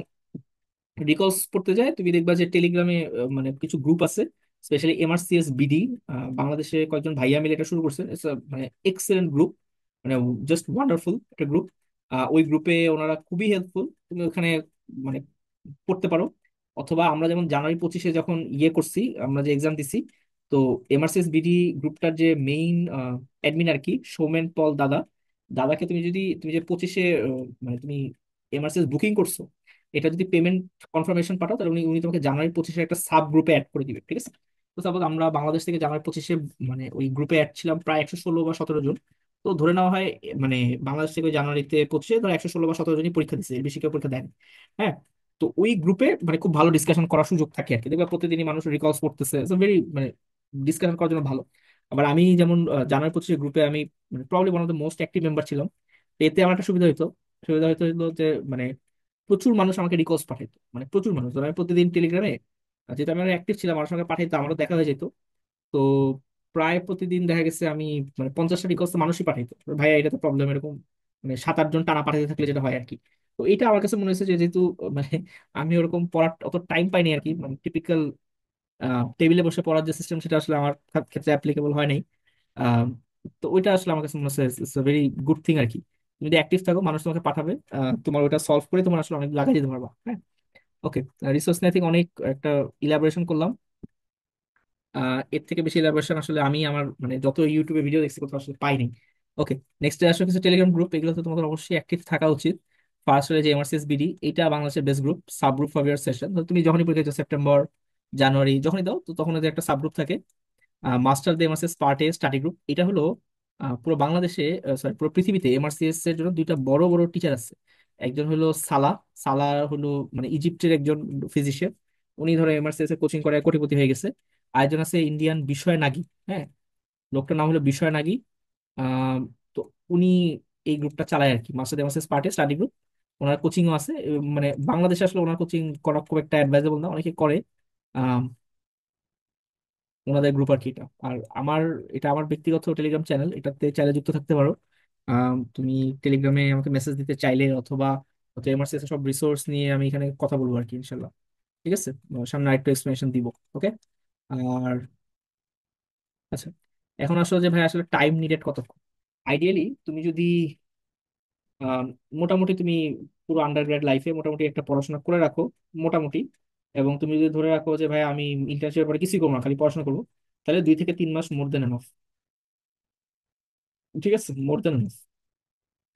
রিকলস পড়তে যায় তুমি দেখবা যে টেলিগ্রামে মানে কিছু গ্রুপ আছে, স্পেশালি এমআরসিএস বিডি, বাংলাদেশে কয়েকজন ভাইয়া মিলে এটা শুরু করছে। It's a মানে এক্সেলেন্ট গ্রুপ, মানে জাস্ট ওয়ান্ডারফুল একটা গ্রুপ। ওই গ্রুপে ওনারা খুবই হেল্পফুল, তুমি ওখানে মানে পড়তে পারো। অথবা আমরা যেমন জানুয়ারি 25-এ যখন ইয়ে করছি, আমরা যে এক্সাম দিছি, তো এমআরসিএস বিডি গ্রুপটার যে মেইন অ্যাডমিন আর কি, সৌমেন পল দাদা, দাদাকে তুমি যে 25-এ মানে তুমি এমআরসিএস বুকিং করছো, এটা যদি পেমেন্ট কনফার্মেশন পাঠাও, তাহলে উনি উনি তোমাকে জানুয়ারি 25-এর একটা সাব গ্রুপে অ্যাড করে দিবে। ঠিক আছে। তো সাপোজ আমরা বাংলাদেশ থেকে জানুয়ারি 25-এ মানে ওই গ্রুপে অ্যাড ছিলাম প্রায় 116 বা 117 জন। তো ধরে নেওয়া হয় মানে বাংলাদেশ থেকে ওই জানুয়ারিতে 25-এ ধর 116 বা 117 জনই পরীক্ষা দিচ্ছে, এর বেশি কেউ পরীক্ষা দেয়নি। হ্যাঁ। তো ওই গ্রুপে মানে খুব ভালো ডিসকাশন করার সুযোগ থাকে আর কি, দেখবে প্রতিদিনই মানুষ রিকলস করতেছে, ভেরি মানে ডিসকাশন করার জন্য ভালো। আবার আমি যেমন জানুয়ারি 25-এর গ্রুপে আমি মানে probably one of the most active member ছিলাম। তো এতে আমার একটা সুবিধা হতো, হলো যে মানে প্রচুর মানুষ আমাকে রিকোয়েস্ট পাঠাইতো, মানে প্রচুর মানুষ। ধরো আমি প্রতিদিন টেলিগ্রামে, যেহেতু আমি অ্যাক্টিভ ছিলাম, আমার সঙ্গে পাঠাইতো, আমারও দেখা হয়ে যেত। তো প্রায় প্রতিদিন দেখা গেছে আমি মানে 50টা রিকোয়েস্ট মানুষই পাঠাইতো, ভাইয়া এটা তো প্রবলেম এরকম, মানে 7-8 জন টানা পাঠাতে থাকলে যেটা হয় আর কি। তো এটা আমার কাছে মনে হয়েছে যে যেহেতু মানে আমি ওরকম পড়ার অত টাইম পাইনি আর কি, মানে টিপিক্যাল টেবিলে বসে পড়ার যে সিস্টেম সেটা আসলে আমার ক্ষেত্রে অ্যাপ্লিকেবল হয় নাই। আহ, তো ওইটা আসলে আমার কাছে মনে হচ্ছে ইটস ভেরি গুড থিং আর কি। তুমি যদি অ্যাক্টিভ থাকো মানুষ তোমাকে পাঠাবে, তোমার ওটা সলভ করে তোমার আসলে অনেক লাগাই দিতে পারবা। হ্যাঁ, ওকে। রিসোর্স নিয়ে think অনেক একটা ইলাবোরেশন করলাম। এর থেকে বেশি ইলাবোরেশন আসলে আমি আমার মানে যত ইউটিউবে ভিডিও দেখছি কোথাও আসলে পাইনি। ওকে। নেক্সট আসলে কিছু টেলিগ্রাম গ্রুপ, এগুলো তো তোমাদের অবশ্যই অ্যাক্টিভ থাকা উচিত। ফার্স্ট হলে যে এমআরসিএস বিডি, এটা বাংলাদেশের best group, sub group for year session. তুমি যখনই পরীক্ষা দিচ্ছ সেপ্টেম্বর জানুয়ারি যখনই দাও, তো তখন ওদের একটা সাব গ্রুপ থাকে। Master the MRCS part A study group, এটা হলো পুরো বাংলাদেশে, সরি পুরো পৃথিবীতে এমআরসিএস এর জন্য দুইটা বড় বড় টিচার আছে। একজন হলো সালা, সালা হলো মানে ইজিপ্টের একজন ফিজিশিয়ান, উনি ধরো এমআরসিএস এর কোচিং করে কোটিপতি হয়ে গেছে। আরেকজন আছে ইন্ডিয়ান বিস্ময় নাগি। হ্যাঁ, লোকটার নাম হলো বিস্ময় নাগি। আহ, তো উনি এই গ্রুপটা চালায় আর কি, master MRCS part A study group. ওনার কোচিংও আছে, মানে বাংলাদেশে আসলে ওনার কোচিং করা খুব একটা অ্যাডভাইজেবল না, অনেকে করে ওনাদের গ্রুপ আর কি। এটা আর আমার, এটা আমার ব্যক্তিগত টেলিগ্রাম চ্যানেল, এটাতে চাইলে যুক্ত থাকতে পারো। তুমি টেলিগ্রামে আমাকে মেসেজ দিতে চাইলে, অথবা হয়তো এমআরসিএস সব রিসোর্স নিয়ে আমি এখানে কথা বলবো আর কি ইনশাল্লাহ। ঠিক আছে, সামনে আরেকটু এক্সপ্লেনেশন দিব। ওকে। আর আচ্ছা, এখন আসলে যে ভাই আসলে টাইম নিডেড কতক্ষণ, আইডিয়ালি তুমি যদি আহ, মোটামুটি তুমি পুরো আন্ডারগ্রেড লাইফে মোটামুটি একটা পড়াশোনা করে রাখো মোটামুটি, এবং তুমি যদি ধরে রাখো যে ভাই আমি ইন্টার্নশিপের পরে কিছুই করবো না খালি পড়াশোনা করবো, তাহলে 2 থেকে 3 মাস মোর দেন এনাফ। ঠিক আছে, মোর দেন এনাফ।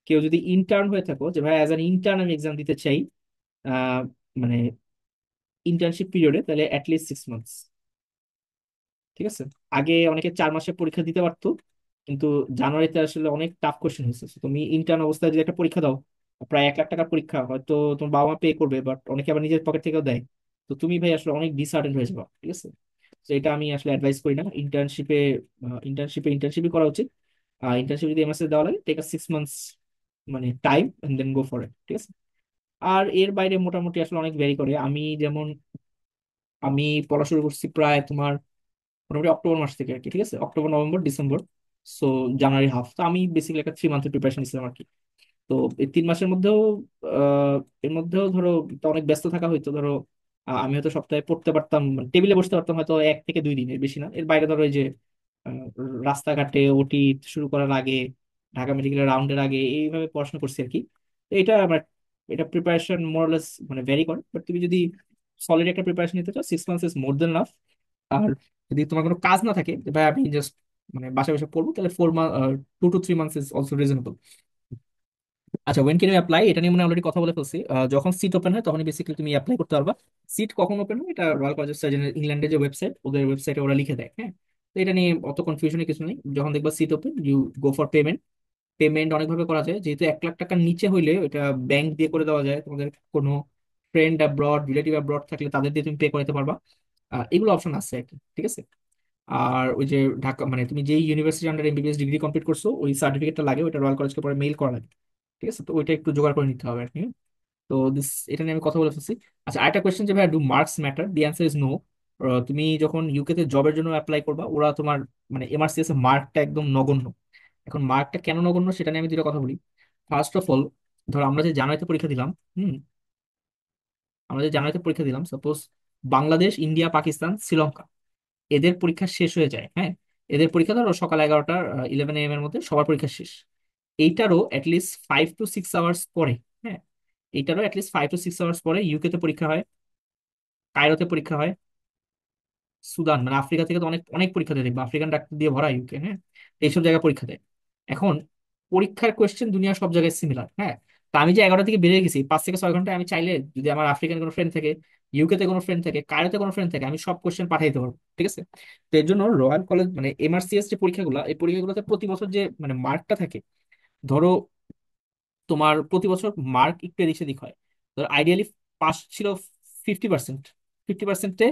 কেউ যদি ইন্টার্ন হয়ে থাকো যে ভাই অ্যাজ অ্যান ইন্টার্ন আমি এক্সাম দিতে চাই, আহ, মানে ইন্টার্নশিপ পিরিয়ডে, তাহলে অ্যাটলিস্ট 6 মান্থস। ঠিক আছে। আগে অনেকে 4 মাসে পরীক্ষা দিতে পারতো, কিন্তু জানুয়ারিতে আসলে অনেক টাফ কোশ্চেন হয়েছে। So, তুমি ইন্টার্ন অবস্থায় যদি একটা পরীক্ষা দাও, প্রায় 1 লাখ টাকার পরীক্ষা, হয়তো তোমার বাবা মা পে করবে, বাট অনেকে আবার নিজের পকেট থেকেও দেয়। তো তুমি ভাই আসলে অনেক ডিসহার্টেন্ড হয়ে যাবে, ঠিক আছে? তো এটা আমি আসলে অ্যাডভাইস করি না। ইন্টার্নশিপে করা উচিত। ইন্টার্নশিপ যদি এমএসএ দেওয়া লাগে, টেক 6 মান্থস মানে time and then go for it, ঠিক আছে? আর এর বাইরে মোটামুটি আসলে অনেক ভ্যারি করে। আমি পড়া শুরু করছি প্রায় তোমার মোটামুটি অক্টোবর মাস থেকে আর কি, ঠিক আছে? অক্টোবর, নভেম্বর, ডিসেম্বর, সো জানুয়ারি হাফ। তো আমি বেসিক্যালি একটা 3 মান্থের প্রিপারেশন নিছিলাম আর কি। তো এই 3 মাসের মধ্যেও এর মধ্যেও ধরো তো অনেক ব্যস্ত থাকা হইতো। ধরো আমি হয়তো সপ্তাহে পড়তে পারতাম, টেবিলে বসতে পারতাম হয়তো 1 থেকে 2 দিন, এর বেশি না। এর বাইরে ধরো এই যে আহ, রাস্তাঘাটে ওটি শুরু করার আগে, ঢাকা মেডিকেলের রাউন্ডের আগে এইভাবে পড়াশোনা করছি আর কি। তো এটা আমার, এটা প্রিপারেশন মোরলেস মানে ভ্যারি করে। বাট তুমি যদি সলিড একটা প্রিপারেশন নিতে চাও, 6 মান্থস ইজ মোর দেন নাফ। আর যদি তোমার কোনো কাজ না থাকে যে ভাই আমি জাস্ট মানে বাসায় বসে পড়বো, তাহলে 4 month, 2 to 3 months is also reasonable. আচ্ছা, ওয়েন ক্যান ইউ অ্যাপ্লাই এটা নিয়ে মানে অলরেডি কথা বলে ফেলছি। যখন সিট ওপেন হয় তখনই বেসিক্যালি তুমি অ্যাপ্লাই করতে পারবা। সিট কখন ওপেন হয় এটা রয়্যাল কলেজ অফ সার্জনের ইংল্যান্ডের যে ওয়েবসাইট, ওদের ওয়েবসাইটে ওরা লিখে দেয়, হ্যাঁ? তো এটা নিয়ে অত কনফিউশনের কিছু নেই। যখন দেখবা seat open, you go for payment. Payment অনেকভাবে করা যায়, যেহেতু 1 লাখ টাকার নিচে হইলে ওটা ব্যাংক দিয়ে করে দেওয়া যায়। তোমাদের কোনো ফ্রেন্ড অ্যাব্রড, রিলেটিভ অ্যাব্রড থাকলে তাদের দিয়ে তুমি পে করতে পারবা। এগুলো অপশন আছে আর কি, ঠিক আছে? আর ওই যে ঢাকা মানে তুমি যেই university under MBBS degree complete করছো, ওই সার্টিফিকেটটা লাগে, ওটা রয়্যাল কলেজকে পরে মেইল করা লাগে, ঠিক আছে? তো ওইটা একটু জোগাড় করে নিতে হবে আর কি। তো এটা নিয়ে আমি কথা বলে ফেলছি। আচ্ছা, আরেকটা কোয়েশ্চেন যে ভাই, do marks matter? The answer is no. তুমি যখন ইউকে তে জবের জন্য অ্যাপ্লাই করবা, ওরা তোমার মানে এমআরসিএস এর মার্কটা একদম নগণ্য। এখন মার্কটা কেন নগণ্য সেটা নিয়ে আমি দুটো কথা বলি। ফার্স্ট অফ অল, ধরো আমরা যে জানুয়ারিতে পরীক্ষা দিলাম, হুম, আমরা যে জানুয়ারিতে পরীক্ষা দিলাম, সাপোজ বাংলাদেশ, ইন্ডিয়া, পাকিস্তান, শ্রীলঙ্কা, এদের পরীক্ষা শেষ হয়ে যায়, হ্যাঁ? এদের পরীক্ষা ধরো সকাল 11টা, 11 AM এর মধ্যে সবার পরীক্ষা শেষ। এইটারও অ্যাটলিস্ট 5 to 6 আওয়ার্স পরে, হ্যাঁ, এইটারও অ্যাটলিস্ট 5 to 6 আওয়ার্স পরে ইউকে তে পরীক্ষা হয়, কায়রোতে পরীক্ষা হয়, সুদান মানে আফ্রিকা থেকে তো অনেক অনেক পরীক্ষা দেয়, দেখবা আফ্রিকান ডাক্তার দিয়ে ভরা ইউকে, হ্যাঁ? এইসব জায়গায় পরীক্ষা দেয়। এখন পরীক্ষার কোয়েশ্চেন দুনিয়া সব জায়গায় সিমিলার, হ্যাঁ? তো আমি যে 11টা থেকে বেরিয়ে গেছি, 5 থেকে 6 ঘন্টায় আমি চাইলে যদি আমার আফ্রিকান কোনো ফ্রেন্ড থাকে, ইউকে তে কোনো ফ্রেন্ড থাকে, কায়রোতে কোনো ফ্রেন্ড থাকে, আমি সব কোয়েশ্চেন পাঠিয়ে দিতে পারবো, ঠিক আছে? তো এর জন্য রয়্যাল কলেজ মানে এমআরসিএস যে পরীক্ষাগুলো, এই পরীক্ষাগুলোতে প্রতি বছর যে মানে মার্কটা থাকে, ধরো তোমার প্রতি বছর মার্ক একটু এদিক সেদিক হয়। ধর আইডিয়ালি পাস ছিল 50%, 50%-এ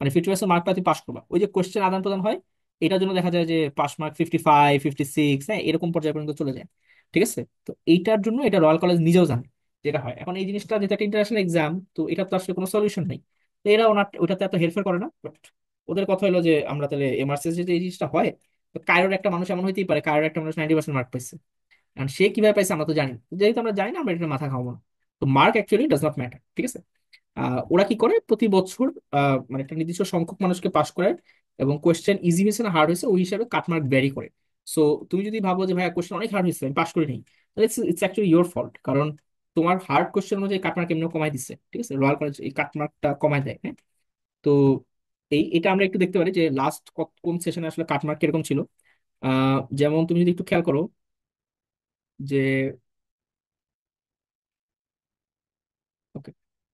মানে 50% মার্ক পাতি পাস করবা। ওই যে কোয়েশ্চেন আদান প্রদান হয়, এটার জন্য দেখা যায় যে পাস মার্ক 55, 56, হ্যাঁ, এরকম পর্যায়ে পর্যন্ত চলে যায়, ঠিক আছে? তো এইটার জন্য এটা রয়্যাল কলেজ নিজেও জানে যেটা হয়। এখন এই জিনিসটা যেটা একটা ইন্টারন্যাশনাল এক্সাম, তো এটা তো আসলে কোনো সলিউশন নেই। তো এরা ওটাতে এত হেরফের করে না। বাট ওদের কথা হলো যে আমরা তাহলে এমআরসিএস যদি এই জিনিসটা হয়, তো কারোর একটা মানুষ এমন হইতেই পারে, কারোর একটা মানুষ 90% মার্ক পাইছে, কারণ সে কিভাবে পাইছে আমরা তো জানি না। যেহেতু আমরা জানি না, আমরা এটা মাথা খাবো না। তো mark actually does not matter, ঠিক আছে? ওরা কি করে প্রতি বছর মানে একটা নির্দিষ্ট সংখ্যক মানুষকে পাস করায়, এবং কোয়েশ্চেন ইজি হয়েছে না হার্ড হয়েছে ওই হিসাবে কাটমার্ক ভ্যারি করে। সো তুমি যদি ভাবো যে ভাই কোয়েশ্চেন অনেক হার্ড হয়েছে, আমি পাস করি নাই, তাহলে ইটস অ্যাকচুয়ালি ইয়োর ফল্ট। কারণ তোমার হার্ড কোয়েশ্চেন অনুযায়ী কাটমার্ক এমনি কমাই দিচ্ছে, ঠিক আছে? রয়্যাল কলেজ এই কাটমার্কটা কমায় দেয়, হ্যাঁ? তো এটা আমরা একটু দেখতে পারি যে লাস্ট কোন সেশনে আসলে কাটমার্ক কিরকম ছিল। যেমন তুমি যদি একটু খেয়াল করো যে, ওকে,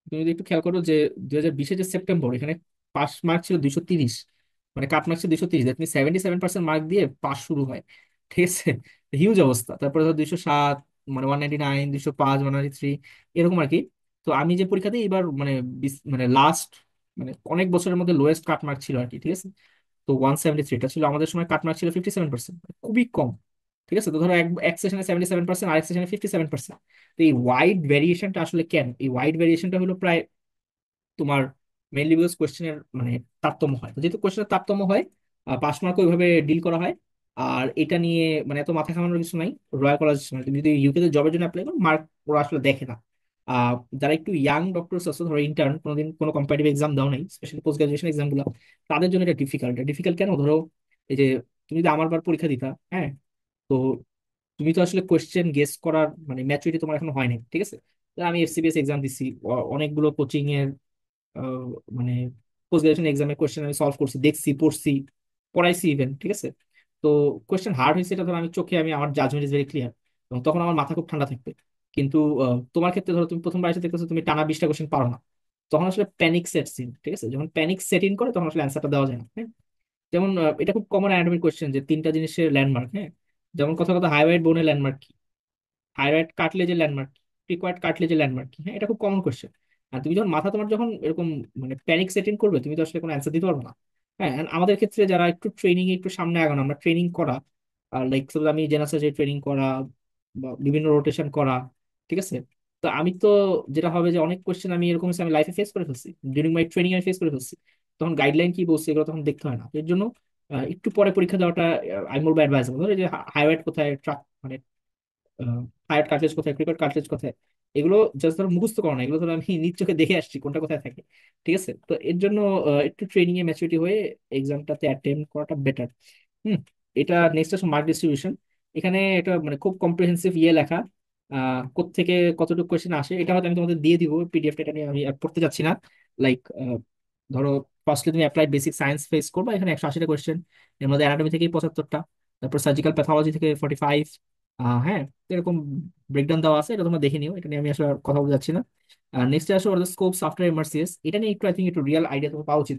তুমি যদি একটু খেয়াল করো যে 2020-এ যে সেপ্টেম্বর, এখানে পাস মার্ক ছিল 230, মানে কাট মার্ক ছিল 230, দ্যাট মিন 77% মার্ক দিয়ে পাস শুরু হয়, ঠিক আছে? হিউজ অবস্থা। তারপরে ধর 207, মানে 199, 205, 193, এরকম আর কি। তো আমি যে পরীক্ষা দিই এবার মানে মানে লাস্ট মানে অনেক বছরের মধ্যে লোয়েস্ট কাট মার্ক ছিল আর কি, ঠিক আছে? তো 173টা ছিল, আমাদের সময় কাট মার্ক ছিল 57%, খুবই কম, ঠিক আছে? তো ধরো এক এক সেশনে 77%, আরেক সেশনে 57%। তো এই ওয়াইড ভেরিয়েশনটা আসলে কেন? এই ওয়াইড ভেরিয়েশনটা হলো প্রায় তোমার মেইনলি বিকজ কোয়েশ্চেনের মানে তারতম্য হয়। তো যেহেতু কোয়েশ্চেনের তারতম্য হয়, পাস মার্ক ওইভাবে ডিল করা হয়। আর এটা নিয়ে মানে এত মাথা ঘামানোর কিছু নাই। রয়্যাল কলেজ মানে তুমি যদি ইউকে তে জবের জন্য অ্যাপ্লাই করো, মার্ক ওরা আসলে দেখে না। যারা একটু ইয়াং ডক্টরস আছে, ধরো ইন্টার্ন, কোনোদিন কোনো কম্পারেটিভ এক্সাম দাও নাই, স্পেশালি পোস্ট গ্রাজুয়েশন এক্সাম গুলো, তাদের জন্য এটা ডিফিকাল্ট। ডিফিকাল্ট কেন? ধরো এই যে তুমি যদি আমার বার পরীক্ষা দিতা, হ্যাঁ, তো তুমি তো আসলে কোয়েশ্চেন গেস করার মানে ম্যাচুরিটি তোমার এখনো হয় নাই, ঠিক আছে? তো আমি এফসিপিএস এক্সাম দিছি, অনেকগুলো কোচিং এর আহ, মানে পোস্ট গ্রাজুয়েশন এক্সামের কোয়েশ্চেন আমি সলভ করছি, দেখছি, পড়ছি, পড়াইছি ইভেন, ঠিক আছে? তো কোয়েশ্চেন হার্ড হয়েছে এটা ধরো আমি চোখে, আমি আমার জাজমেন্ট ইজ ভেরি ক্লিয়ার, এবং তখন আমার মাথা খুব ঠান্ডা থাকবে। কিন্তু তোমার ক্ষেত্রে ধরো তুমি প্রথমবার এসে দেখতেছো তুমি টানা 20টা কোয়েশ্চেন পারো না, তখন আসলে প্যানিক সেটস ইন, ঠিক আছে? যখন প্যানিক সেট ইন করে তখন আসলে অ্যান্সারটা দেওয়া যায় না, হ্যাঁ? যেমন এটা খুব কমন অ্যানাটমিক কোয়েশ্চেন যে 3টা জিনিসের ল্যান্ডমার্ক, হ্যাঁ? যেমন কথা কথা হাইওয়াইড বোনের ল্যান্ডমার্ক কি, থাইরয়েড কার্টিলেজের ল্যান্ডমার্ক কি, প্রিকোয়েড কার্টিলেজের ল্যান্ডমার্ক কি, হ্যাঁ? এটা খুব কমন কোয়েশ্চেন। আর তুমি যখন মাথা তোমার যখন এরকম মানে প্যানিক সেটিং করবে, তুমি তো আসলে কোনো অ্যান্সার দিতে পারবে না। হ্যাঁ, and আমাদের ক্ষেত্রে যারা একটু ট্রেনিং একটু সামনে আগানো, আমরা ট্রেনিং করা, লাইক আমি জেনারেল সার্জারি ট্রেনিং করা বা বিভিন্ন রোটেশন করা, ঠিক আছে। তো আমি তো, যেটা হবে যে অনেক কোশ্চেন আমি এরকম হচ্ছে আমি লাইফে ফেস করে ফেলছি, ডিউরিং মাই ট্রেনিং আমি ফেস করে ফেলছি। তখন গাইডলাইন কি বলছে এগুলো তখন দেখতে হয় না, এর জন্য একটু পরে পরীক্ষা দেওয়াটা আই মোর অ্যাডভাইসেবল। ধরো এই যে হাইওয়েট কোথায়, ট্রাক মানে হায়ার কার্ট্রিজ কোথায়, ক্রিকেট কার্ট্রিজ কোথায়, এগুলো জাস্ট ধরো মুখস্থ করো না, এগুলো ধরো আমি নিজ চোখে দেখে আসছি কোনটা কোথায় থাকে। ঠিক আছে, তো এর জন্য একটু ট্রেনিং এ ম্যাচুরিটি হয়ে এক্সামটাতে অ্যাটেম্প করাটা বেটার। হুম। এটা নেক্সট আসলে মার্ক ডিস্ট্রিবিউশন। এখানে এটা মানে খুব কম্প্রিহেন্সিভ ইয়ে লেখা, কোত্থেকে কতটুকু কোয়েশ্চেন আসে এটা হয়তো আমি তোমাদের দিয়ে দিব পিডিএফটা, এটা নিয়ে আমি আর পড়তে যাচ্ছি না। লাইক ধরো ফার্স্টলি তুমি অ্যাপ্লাইড বেসিক সায়েন্স ফেস করবা, এখানে 180টা কোয়েশ্চেন, এর মধ্যে অ্যানাটমি থেকে 75টা, তারপর সার্জিক্যাল প্যাথোলজি থেকে 45। হ্যাঁ, এরকম ব্রেকডাউন দেওয়া আছে, এটা তোমরা দেখে নিও, এটা নিয়ে আমি আসলে আর কথা বলতে যাচ্ছি না। নেক্সট আসো ওর স্কোপস আফটার এমআরসিএস, এটা নিয়ে একটু আই থিঙ্ক একটু রিয়েল আইডিয়া তোমার পাওয়া উচিত।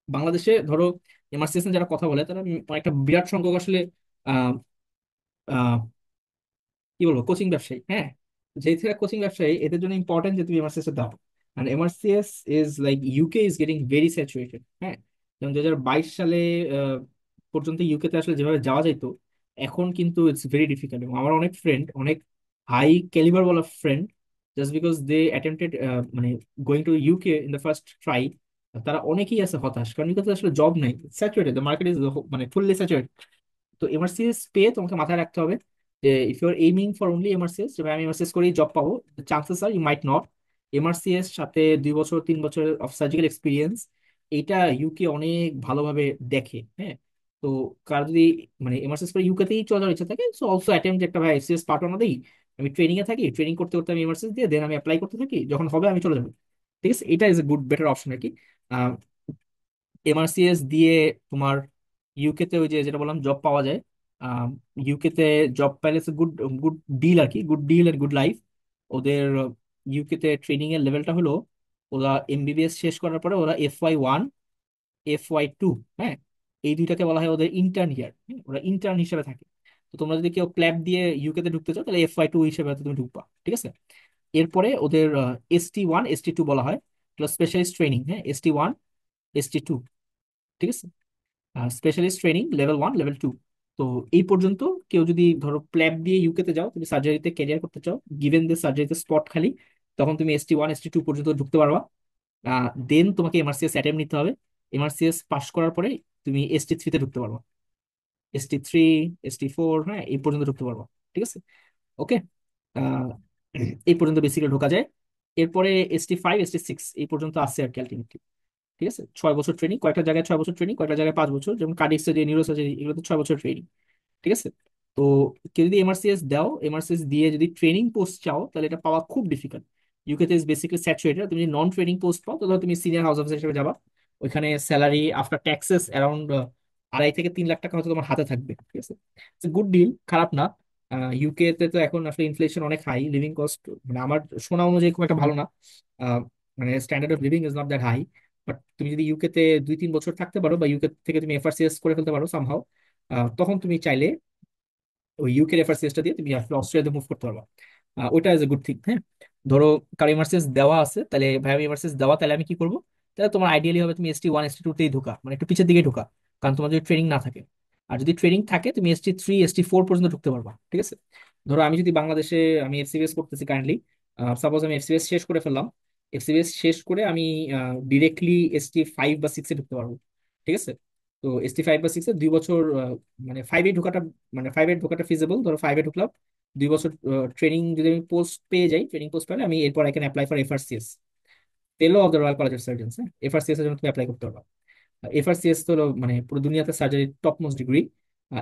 বাংলাদেশে ধরো এমআরসিএস নিয়ে যারা কথা বলে তারা একটা বিরাট সংখ্যক আসলে আহ আহ কি বলবো কোচিং ব্যবসায়ী। হ্যাঁ, যেই থেকে কোচিং ব্যবসায়ী এদের জন্য ইম্পর্টেন্ট যে তুমি এমআরসিএস এ দাও। আর MRCS is like UK is getting very saturated. হ্যাঁ, যেমন 2022 সালে আহ, পর্যন্ত ইউকে তে আসলে যেভাবে যাওয়া যেত, এখন কিন্তু ইটস ভেরি ডিফিকাল্ট। এবং আমার অনেক ফ্রেন্ড, অনেক হাই ক্যালিবার বলা friend, just because they attempted মানে going to UK in the first try, তারা অনেকেই আছে হতাশ, কারণ ইউকে আসলে জব নাই, স্যাচুরেটেড, দ্য মার্কেট ইজ মানে ফুললি স্যাচুরেটেড। তো এমআরসিএস পেয়ে তোমাকে মাথায় রাখতে হবে যে if you are aiming for only MRCS, যে ভাই আমি এমআরসিএস করেই জব পাবো, chances are you might not. MRCS সাথে 2 বছর 3 বছর অফ সার্জিক্যাল এক্সপিরিয়েন্স, এইটা ইউকে অনেক ভালোভাবে দেখে। হ্যাঁ, তো কার যদি মানে এমআরসিএস করে ইউকেতেই চলে যাওয়ার ইচ্ছা থাকে, সো অলসো অ্যাটেম্প একটা ভাই এফসিএস পার্ট না দিই, আমি ট্রেনিং এ থাকি, ট্রেনিং করতে করতে আমি এমআরসিএস দিয়ে দেন আমি অ্যাপ্লাই করতে থাকি, যখন হবে আমি চলে যাবো। ঠিক আছে, এটা is a good better option আর কি। এমআরসিএস দিয়ে তোমার ইউকে তে ওই যে যেটা বললাম জব পাওয়া যায়। ইউকে তে জব পাইলে গুড গুড ডিল আর কি, good deal and good life. ওদের ইউকে তে ট্রেনিং এর লেভেলটা হলো, ওরা এমবিবিএস শেষ করার পরে ওরা FY1, FY2, হ্যাঁ, এই দুইটাকে বলা হয় ওদের ইন্টার্ন ইয়ার। ওরা ইন্টার্ন হিসেবে থাকে। তো তোমরা যদি কেউ ক্ল্যাব দিয়ে ইউকে তে ঢুকতে চাও তাহলে FY2 হিসেবে হয়তো তুমি ঢুকবা। ঠিক আছে, এরপরে ওদের ST1 ST2 বলা হয়, স্পেশালিস্ট ট্রেনিং। হ্যাঁ, ST1 ST2, ঠিক আছে, স্পেশালিস্ট ট্রেনিং লেভেল 1 লেভেল 2। তো এই পর্যন্ত কেউ যদি ধরো প্ল্যাব দিয়ে ইউকে তে যাও, তুমি সার্জারিতে ক্যারিয়ার করতে চাও, গিভেন যে সার্জারিতে স্পট খালি, তখন তুমি ST1 ST2 পর্যন্ত ঢুকতে পারবা। দেন তোমাকে এমআরসিএস অ্যাটেম্প নিতে হবে। এমআরসিএস পাস করার পরে তুমি ST3 তে ঢুকতে পারবা, ST3 ST4, হ্যাঁ, এই পর্যন্ত ঢুকতে পারবা। ঠিক আছে, ওকে। এই পর্যন্ত বেসিক্যালি ঢোকা যায়। এরপরে ST5 ST6 এই পর্যন্ত আছে আর কি আলটিমেটলি। ঠিক আছে, 6 বছর ট্রেনিং, কয়েকটা জায়গায় 6 বছর ট্রেনিং, কয়েকটা জায়গায় 5 বছর, যেমন কার্ডিয়াক সার্জারি, নিউরো সার্জারি, এগুলো তো 6 বছর ট্রেনিং। ঠিক আছে, তো কেউ যদি এমআরসিএস দাও, এমআরসিএস দিয়ে যদি ট্রেনিং পোস্ট চাও, তাহলে এটা পাওয়া খুব ডিফিকাল্ট। ইউকেতে ইজ বেসিক্যালি স্যাচুরেটেড। তুমি যদি নন ট্রেনিং পোস্ট পাও, তাহলে তুমি সিনিয়র হাউস অফিসার হিসেবে যাবা। ওইখানে স্যালারি আফটার ট্যাক্সেস অ্যারাউন্ড 2.5 থেকে 3 লাখ টাকা হয়তো তোমার হাতে থাকবে। ঠিক আছে, গুড ডিল, খারাপ না। ইউকে তে তো এখন আসলে ইনফ্লেশন অনেক হাই, লিভিং কস্ট মানে আমার শোনা অনুযায়ী খুব একটা ভালো না। আহ, মানে standard of living is not that high. But তুমি যদি ইউকে তে 2-3 বছর থাকতে পারো, বা ইউকে থেকে তুমি এফআরসিএস করে ফেলতে পারো সামহাও, তখন তুমি চাইলে ওই ইউকে রেফারেন্সটা দিয়ে তুমি আসলে অস্ট্রেলিয়াতে মুভ করতে পারবা। ওইটা ইজ এ গুড থিং। হ্যাঁ, ধরো কারো এমার্সেন্স দেওয়া আছে, তাহলে ভাই আমি এমার্সেন্স দেওয়া, তাহলে আমি কি করবো? তাহলে তোমার আইডিয়ালি হবে তুমি ST1 ST2 তেই ঢোকা, মানে একটু পিছের দিকে ঢোকা, কারণ তোমার যদি ট্রেনিং না থাকে। আর যদি ট্রেনিং থাকে তুমি ST3 ST4 পর্যন্ত ঢুকতে পারবা। ঠিক আছে, ধরো আমি যদি বাংলাদেশে, আমি এফসিবিএস করতেছি কারেন্টলি, সাপোজ আমি এফসিবিএস শেষ করে ফেললাম, এফসিবিএস শেষ করে আমি ডিরেক্টলি ST5 বা 6-এ ঢুকতে পারবো। ঠিক আছে, তো ST5 বা 6-এ 2 বছর, মানে 5-এ ঢোকাটা, মানে 5-এ ঢোকাটা ফিজিবল। ধরো 5-এ ঢুকলাম, 2 বছর ট্রেনিং যদি আমি পোস্ট পেয়ে যাই, ট্রেনিং পোস্ট পেলে আমি এরপর I can apply for FRCS, fellow of the royal College of surgeons. হ্যাঁ, FRCS এর জন্য তুমি অ্যাপ্লাই করতে পারবা। FRCS তো হলো মানে পুরো দুনিয়াতে সার্জারির টপ মোস্ট ডিগ্রি।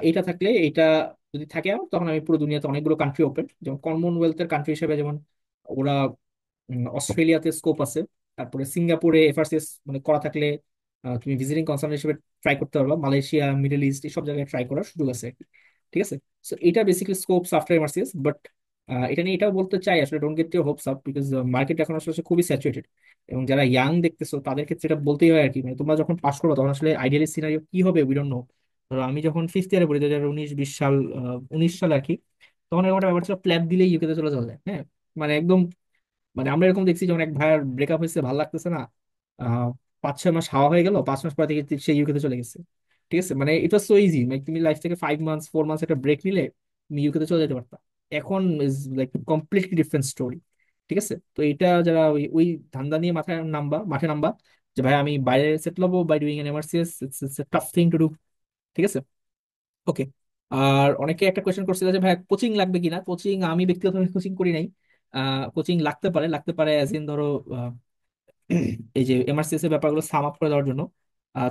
এটা থাকলে, এটা যদি থাকে আমার, তখন আমি পুরো দুনিয়াতে অনেকগুলো কান্ট্রি ওপেন, যেমন কমনওয়েলথের কান্ট্রি হিসেবে যেমন ওরা অস্ট্রেলিয়াতে স্কোপ আছে, তারপরে সিঙ্গাপুরে FRCS মানে করা থাকলে তুমি ভিজিটিং কনসালটেন্ট হিসেবে ট্রাই করতে পারবা, মালয়েশিয়া, মিডল ইস্ট এইসব জায়গায় ট্রাই করার সুযোগ আছে আর কি। ঠিক আছে, সো এটা basically scopes after MRCS. But এটা নিয়ে এটাও বলতে চাই আসলে, don't get your Hopes up, because market এখন আসলে খুবই স্যাচুরেটেড। এবং যারা ইয়াং দেখতেছো তাদের ক্ষেত্রে এটা বলতেই হয় আর কি, মানে তোমরা যখন পাস করবে তখন আসলে আইডিয়ালি সিনারিও কি হবে উই ডোন্ট নো। ধরো আমি যখন ফিফথ ইয়ারে পড়ি, 2019-20 সাল, 19 সাল আর কি, তখন এরকম একটা ব্যাপার ছিল প্ল্যাব দিলেই ইউকেতে চলে যাওয়া যায়। হ্যাঁ, মানে একদম মানে আমরা এরকম দেখছি যখন এক ভাইয়ের ব্রেকআপ হয়েছে, ভালো লাগতেছে না, 5-6 মাস হাওয়া হয়ে গেল, 5 মাস পর থেকে সে ইউকেতে চলে গেছে। ঠিক আছে, মানে ইট ওয়াজ সো ইজি, মানে তুমি লাইফ থেকে 5 মান্থস 4 মান্থস একটা ব্রেক নিলে তুমি ইউকেতে চলে যেতে পারতা। এখন is like completely different story. ঠিক আছে, তো এটা যারা ওই ওই ধান্দা নিয়ে মাঠে নামবা যে ভাই আমি বাইরে সেটেল হবো by doing an MRCS, it's a tough thing to do. ঠিক আছে, ওকে। আর অনেকে একটা কোয়েশ্চেন করছিল যে ভাই কোচিং লাগবে কিনা। কোচিং আমি ব্যক্তিগতভাবে কোচিং করি নাই। কোচিং লাগতে পারে অ্যাজ ইন ধরো এই যে এমআরসিএস এর ব্যাপারগুলো সাম আপ করে দেওয়ার জন্য।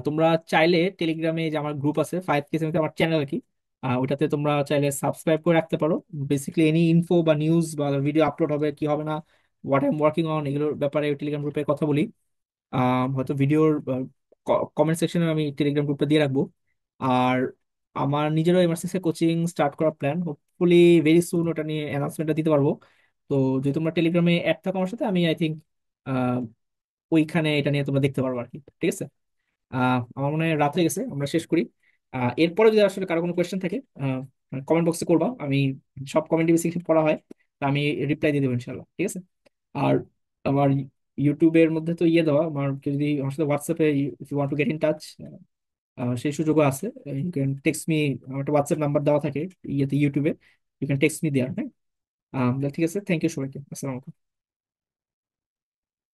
তোমরা চাইলে টেলিগ্রামে যে আমার গ্রুপ আছে 5 কে আমার চ্যানেল আর কি, ওটাতে তোমরা চাইলে সাবস্ক্রাইব করে রাখতে পারো। বেসিক্যালি এনি ইনফো বা নিউজ বা ভিডিও আপলোড হবে কি হবে না, what I am working on, এগুলোর ব্যাপারে টেলিগ্রাম গ্রুপে কথা বলি। হয়তো ভিডিওর কমেন্ট সেকশনে আমি টেলিগ্রাম গ্রুপটা দিয়ে রাখবো। আর আমার নিজেরও এমআরসিএস কোচিং স্টার্ট করার প্ল্যান, হোপফুলি ভেরি সুন ওটা নিয়ে অ্যানাউন্সমেন্টটা দিতে পারবো। তো যদি তোমরা টেলিগ্রামে অ্যাড থাকো আমার সাথে, আমি আই থিঙ্ক ওইখানে এটা নিয়ে তোমরা দেখতে পারবো আর কি। ঠিক আছে, আমার মনে হয় রাত হয়ে গেছে, আমরা শেষ করি। এরপরে যদি আসলে কারো কোনো কোয়েশ্চেন থাকে কমেন্ট বক্সে করবা, আমি সব কমেন্ট বেশি পড়া হয়, তা আমি রিপ্লাই দিয়ে দেবো ইনশাল্লাহ। ঠিক আছে, আর আমার ইউটিউবের মধ্যে তো ইয়ে দেওয়া, আমার কেউ যদি আমার সাথে হোয়াটসঅ্যাপে if you want to get in touch, সেই সুযোগও আছে। ইউ ক্যান টেক্সট মি, আমার একটা হোয়াটসঅ্যাপ নাম্বার দেওয়া থাকে ইয়েতে ইউটিউবে, you can text me there, হ্যাঁ। ঠিক আছে, থ্যাংক ইউ সবাইকে, আসসালামু আলাইকুম।